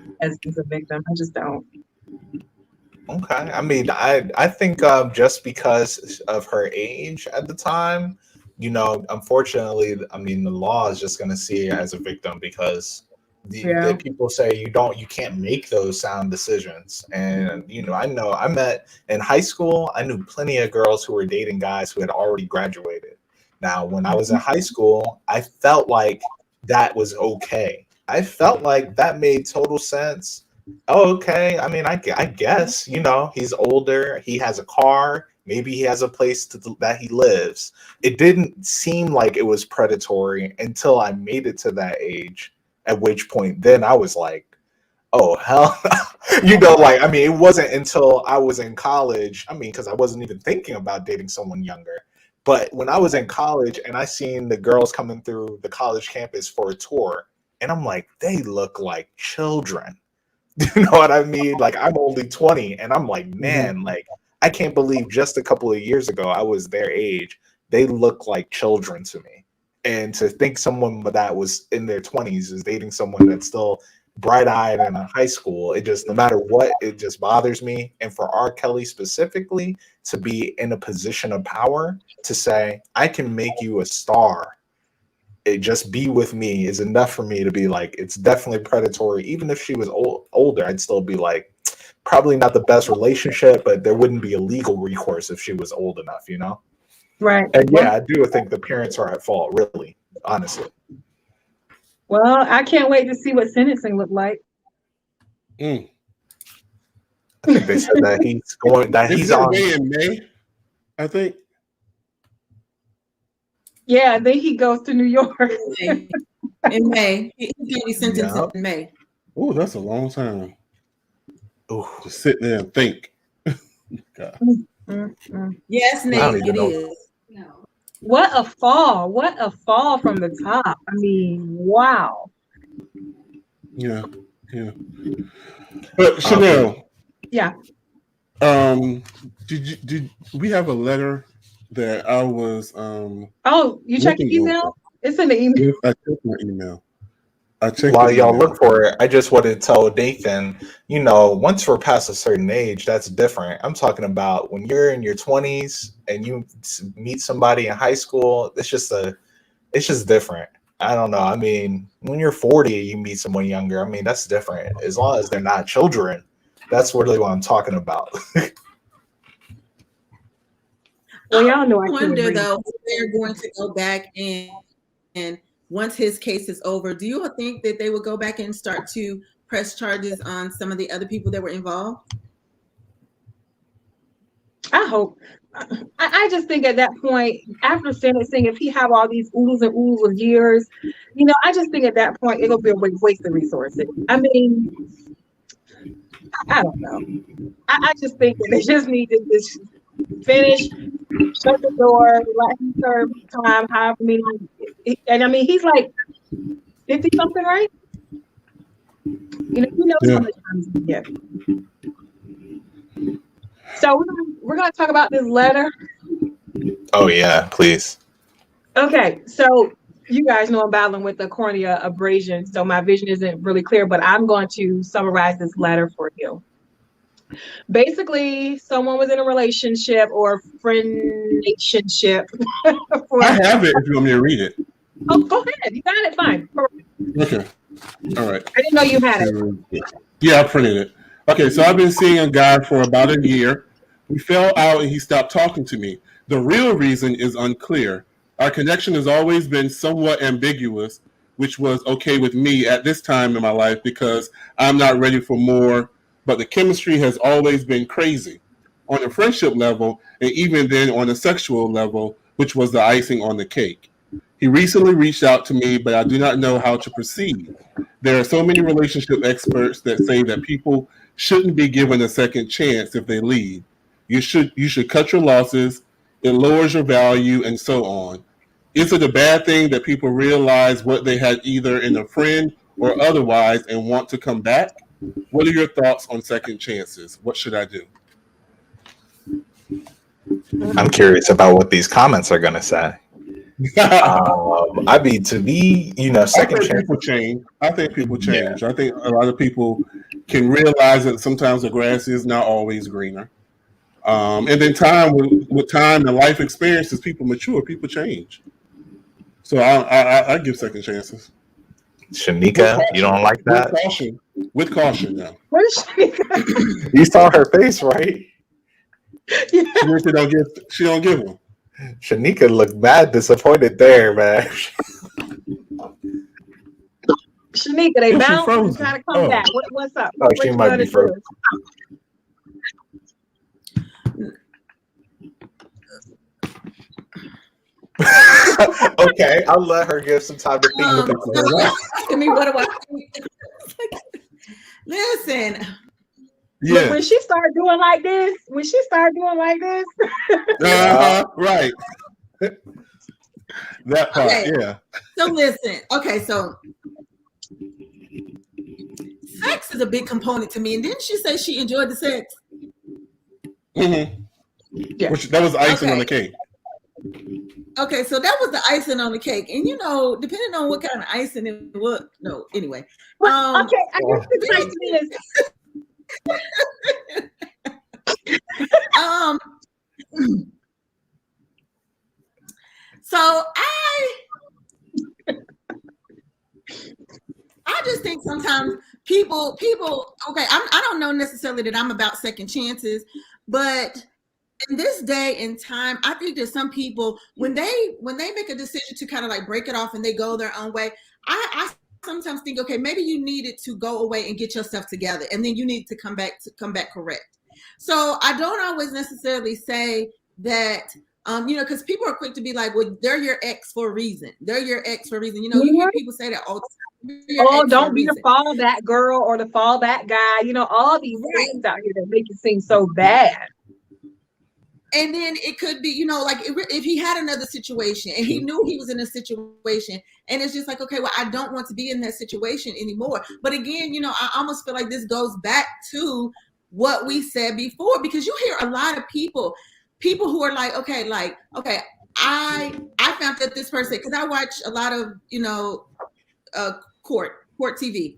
victim. I just don't. Okay. I mean, I think just because of her age at the time, unfortunately, I mean, the law is just going to see her as a victim because the Yeah. people say you can't make those sound decisions. And I met in high school, I knew plenty of girls who were dating guys who had already graduated. Now, when I was in high school, I felt like that was okay. I felt like that made total sense. Oh, okay. I mean, I guess, he's older. He has a car. Maybe he has a place that he lives. It didn't seem like it was predatory until I made it to that age, at which point then I was like, oh, hell. Like, I mean, it wasn't until I was in college. I mean, because I wasn't even thinking about dating someone younger. But when I was in college and I seen the girls coming through the college campus for a tour, and I'm like, they look like children. You know what I mean? Like I'm only 20 and I'm like, Mhm. man, like I can't believe just a couple of years ago I was their age. They look like children to me. And to think someone that was in their 20s is dating someone that's still bright-eyed and in high school, it just no matter what, it just bothers me. And for R. Kelly specifically to be in a position of power to say, I can make you a star, it just be with me is enough for me to be like, it's definitely predatory. Even if she was older, I'd still be like, probably not the best relationship, but there wouldn't be a legal recourse if she was old enough. Right. And Well, yeah, I do think the parents are at fault, really, honestly. well, I can't wait to see what sentencing look like. Mm. I think they said that Is he's it on. away in May? I think. Yeah, then he goes to New York. in May. He's going to be sentenced Yeah. in May. Oh, that's a long time. Ooh, Just sit there and think. God. Yes, I don't Nate, even it know. is. What a fall. What a fall from the top. I mean, wow. Yeah, yeah. But Okay. Chanel, Yeah. um, did we have a letter that I was Oh, you check looking your over? email? It's in the email. Yes, I checked my email. I checked the While y'all email. look for it, I just want to tell Nathan, once we're past a certain age, that's different. I'm talking about when you're in your 20s and you meet somebody in high school, it's just different. I don't know. I mean, when you're 40, you meet someone younger. I mean, that's different. As long as they're not children, that's really what I'm talking about. Well, I y'all know I can't wonder, read. though, if they're going to go back and once his case is over, do you think that they would go back and start to press charges on some of the other people that were involved? I hope. I just think at that point, after sentencing, if he have all these oodles and oodles of years, I just think at that point it'll be a waste of resources. I mean, I don't know. I just think that they just need to just finish, shut the door, let him serve time, however many. And I mean, he's like 50 something, right? Who knows how Yeah. much time he's gonna get. So we're gonna talk about this letter. Oh yeah, please. Okay, so You guys know I'm battling with the cornea abrasion, so my vision isn't really clear, but I'm going to summarize this letter for you. Basically, someone was in a relationship or friendship. I have it if you want me to read it. Oh, go ahead. You got it. Fine. Okay. All right. I didn't know you had it. Yeah, I printed it. Okay, so I've been seeing a guy for about a year. We fell out and he stopped talking to me. The real reason is unclear. Our connection has always been somewhat ambiguous, which was okay with me at this time in my life because I'm not ready for more, but the chemistry has always been crazy. On a friendship level, and even then on a sexual level, which was the icing on the cake. He recently reached out to me, but I do not know how to proceed. There are so many relationship experts that say that people shouldn't be given a second chance if they leave. You should cut your losses. It lowers your value, and so on. Is it a bad thing that people realize what they had either in a friend or otherwise and want to come back? What are your thoughts on second chances? What should I do? I'm curious about what these comments are going to say. I mean, to me, second chance. People change. I think people change. Yeah. I think a lot of people can realize that sometimes the grass is not always greener. And then with time and life experiences, people mature, people change. So I give second chances. Shanika, you don't like that? With caution now. What is Shanika? You saw her face, right? Yeah. She don't give them. Shanika looked bad disappointed there, man. Shanika, they bounced and try to come back. What's up? Oh, she might be frozen. Okay, I'll let her give some time to think about it. I mean, what do I think? Listen. Yeah. When she started doing like this, right. That part, okay. Yeah. So listen, okay, so sex is a big component to me. And didn't she say she enjoyed the sex? Mm-hmm. Yeah. That was icing on the cake. Okay, so that was the icing on the cake. And depending on what kind of icing it was, no, anyway. Well, okay, I guess the question is so I just think sometimes people okay, I don't know necessarily that I'm about second chances, but in this day and time, I think there's some people when they make a decision to kind of like break it off and they go their own way, I sometimes think, okay, maybe you needed to go away and get yourself together, and then you need to come back correct. So I don't always necessarily say that, because people are quick to be like, well, they're your ex for a reason. They're your ex for a reason. You hear people say that all the time. Oh, don't be the fallback girl or the fallback guy. All these things out here that make it seem so bad. And then it could be, like if he had another situation and he knew he was in a situation and it's just like, okay, well, I don't want to be in that situation anymore. But again, I almost feel like this goes back to what we said before, because you hear a lot of people who are like, okay, I found that this person, because I watch a lot of, court TV,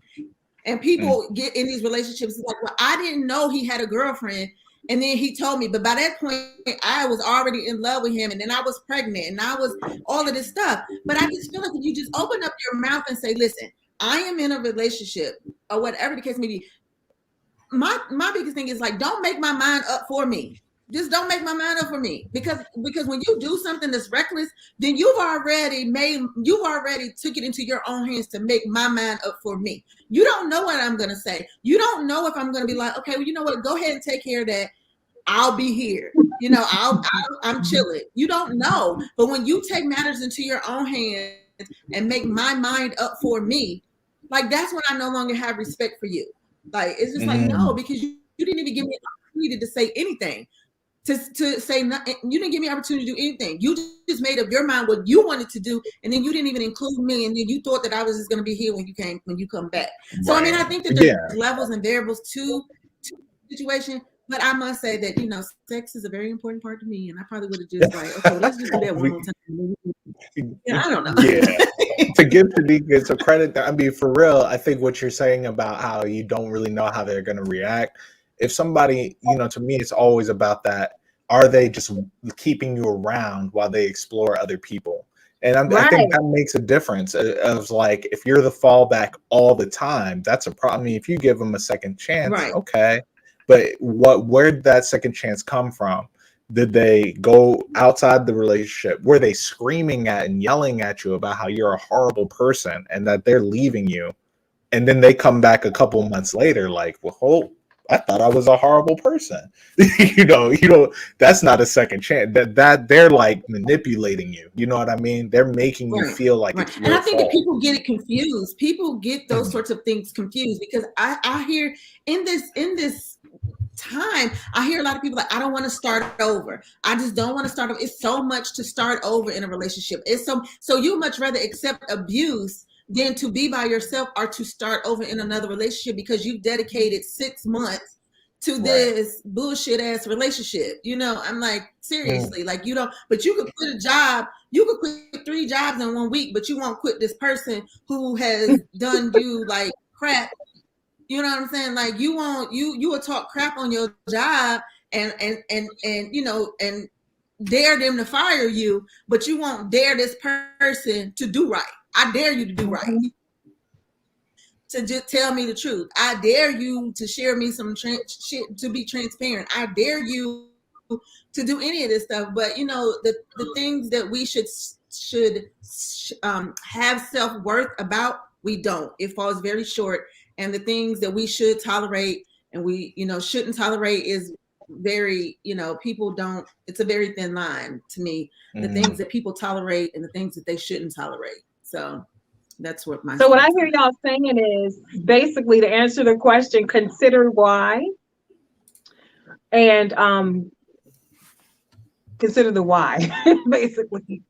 and people get in these relationships like, well, I didn't know he had a girlfriend. And then he told me, but by that point, I was already in love with him. And then I was pregnant and I was all of this stuff. But I just feel like if you just open up your mouth and say, listen, I am in a relationship or whatever the case may be. My biggest thing is like, don't make my mind up for me. Just don't make my mind up for me. Because when you do something that's reckless, then you've already took it into your own hands to make my mind up for me. You don't know what I'm going to say. You don't know if I'm going to be like, okay, well, you know what? Go ahead and take care of that. I'll be here. I'm chilling. You don't know. But when you take matters into your own hands and make my mind up for me, like that's when I no longer have respect for you. Like, it's just like, no, because you didn't even give me an opportunity to say anything. To say nothing, you didn't give me an opportunity to do anything. You just made up your mind what you wanted to do, and then you didn't even include me, and then you thought that I was just going to be here when you come back. So I mean, I think that there's levels and variables to the situation, but I must say that, sex is a very important part to me. And I probably would have just like, okay, well, let's just do that one more time. Yeah, I don't know. Yeah. To give Tanika some credit, I mean, for real, I think what you're saying about how you don't really know how they're going to react. If somebody, to me, it's always about that. Are they just keeping you around while they explore other people? And I think Right. that makes a difference. Of like, if you're the fallback all the time, that's a problem. I mean, if you give them a second chance, Right. okay. But where did that second chance come from? Did they go outside the relationship? Were they screaming at and yelling at you about how you're a horrible person and that they're leaving you? And then they come back a couple months later, like, well, I thought I was a horrible person. That's not a second chance. That they're like manipulating you. You know what I mean? They're making you Right. feel like Right. it's And I your think that fault. people get it confused. People get those sorts of things confused because I hear in this time, I hear a lot of people like, I don't want to start over. I just don't want to start over. It's so much to start over in a relationship. It's so you much rather accept abuse than to be by yourself or to start over in another relationship because you've dedicated 6 months to Right. this bullshit ass relationship. I'm like, seriously, like but you could quit a job, you could quit 3 jobs in 1 week, but you won't quit this person who has done you like crap. You know what I'm saying? Like you won't you will talk crap on your job and dare them to fire you, but you won't dare this person to do right. I dare you to do right. To just tell me the truth. I dare you to share me some shit, to be transparent. I dare you to do any of this stuff. But the things that we should have self-worth about, we don't. It falls very short. And the things that we should tolerate and we shouldn't tolerate is very, people don't. It's a very thin line to me. The things that people tolerate and the things that they shouldn't tolerate. So that's what my So what I stance hear on. y'all saying is basically to answer the question, consider why, and consider the why, basically.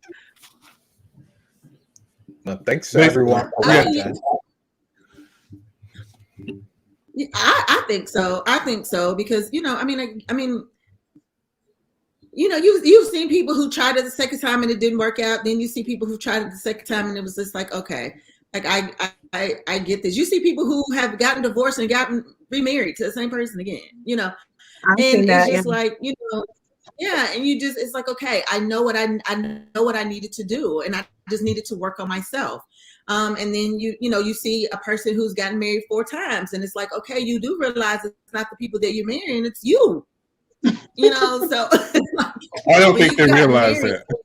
Well, thanks to Basically, everyone for yeah. watching. I think so. I think so because you've seen people who tried it the second time and it didn't work out. Then you see people who tried it the second time and it was just like, okay, like I get this. You see people who have gotten divorced and gotten remarried to the same person again. I've And seen it's that. just like yeah, and it's like, okay, I know what I know what I needed to do, and I just needed to work on myself. And then you see a person who's gotten married 4 times, and it's like, okay, you do realize it's not the people that you're marrying, it's you. So I don't when think you they got realize married, that.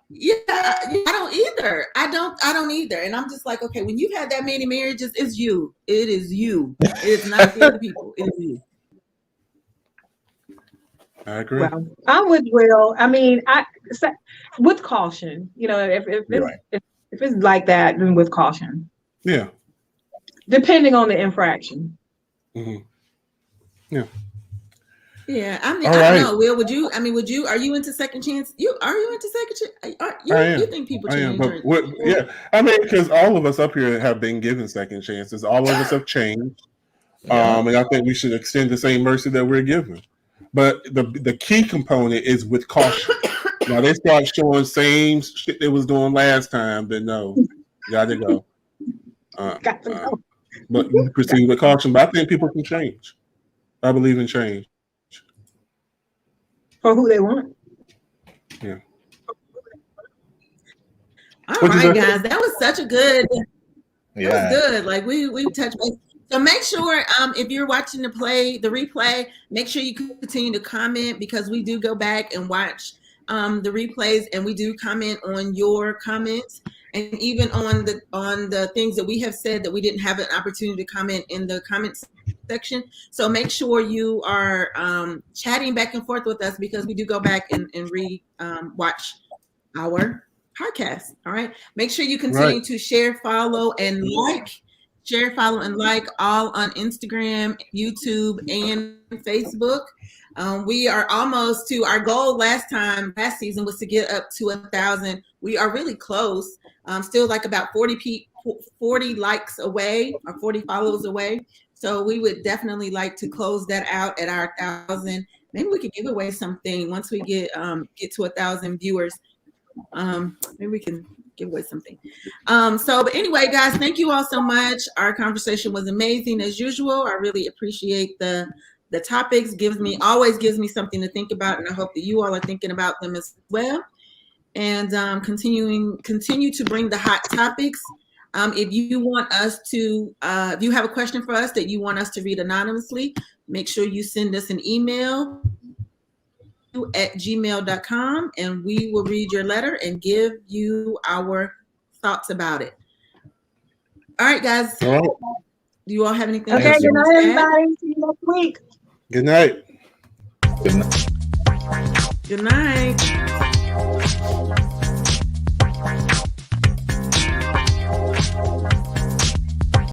yeah, I don't either. I don't either. And I'm just like, okay, when you've had that many marriages, it's you. It is you. It's not the other people. It is you. I agree. Well, I would will. I mean, with caution. Right. If it's like that, then with caution, Yeah. depending on the infraction. Mm-hmm. Yeah. Yeah, I mean, All I don't right. know. Will, are you into second chance? Are you into second chance? I am. You think people I am. change? But yeah, I mean, because all of us up here have been given second chances. All of us have changed. Yeah. And I think we should extend the same mercy that we're given. But the key component is with caution. Now they start showing same shit they was doing last time, then no, gotta go. Got to go But you proceed with caution. But I think people can change. I believe in change. for who they want. Yeah. All What'd you right, say? guys, that was such a good. That was Yeah. good. Like we touched base. So make sure if you're watching the replay, make sure you continue to comment because we do go back and watch the replays and we do comment on your comments and even on the things that we have said that we didn't have an opportunity to comment in the comments section. So make sure you are chatting back and forth with us because we do go back and watch our podcast. All right. Make sure you continue to share, follow, and like. Share, follow, and like all on Instagram, YouTube, and Facebook. We are almost to our goal last season was to get up to 1,000. We are really close. Still like about 40 likes away or 40 follows away. So we would definitely like to close that out at our 1,000. Maybe we could give away something once we get to 1,000 viewers. Maybe we can give away something. But anyway, guys, thank you all so much. Our conversation was amazing as usual. I really appreciate the topics. Always gives me something to think about, and I hope that you all are thinking about them as well. And continue to bring the hot topics. If you want us to, if you have a question for us that you want us to read anonymously, make sure you send us an email at gmail.com, and we will read your letter and give you our thoughts about it. All right, guys. All right. Do you all have anything? Okay, else good night, to add? everybody. See you next week. Good night. Good night. Good night.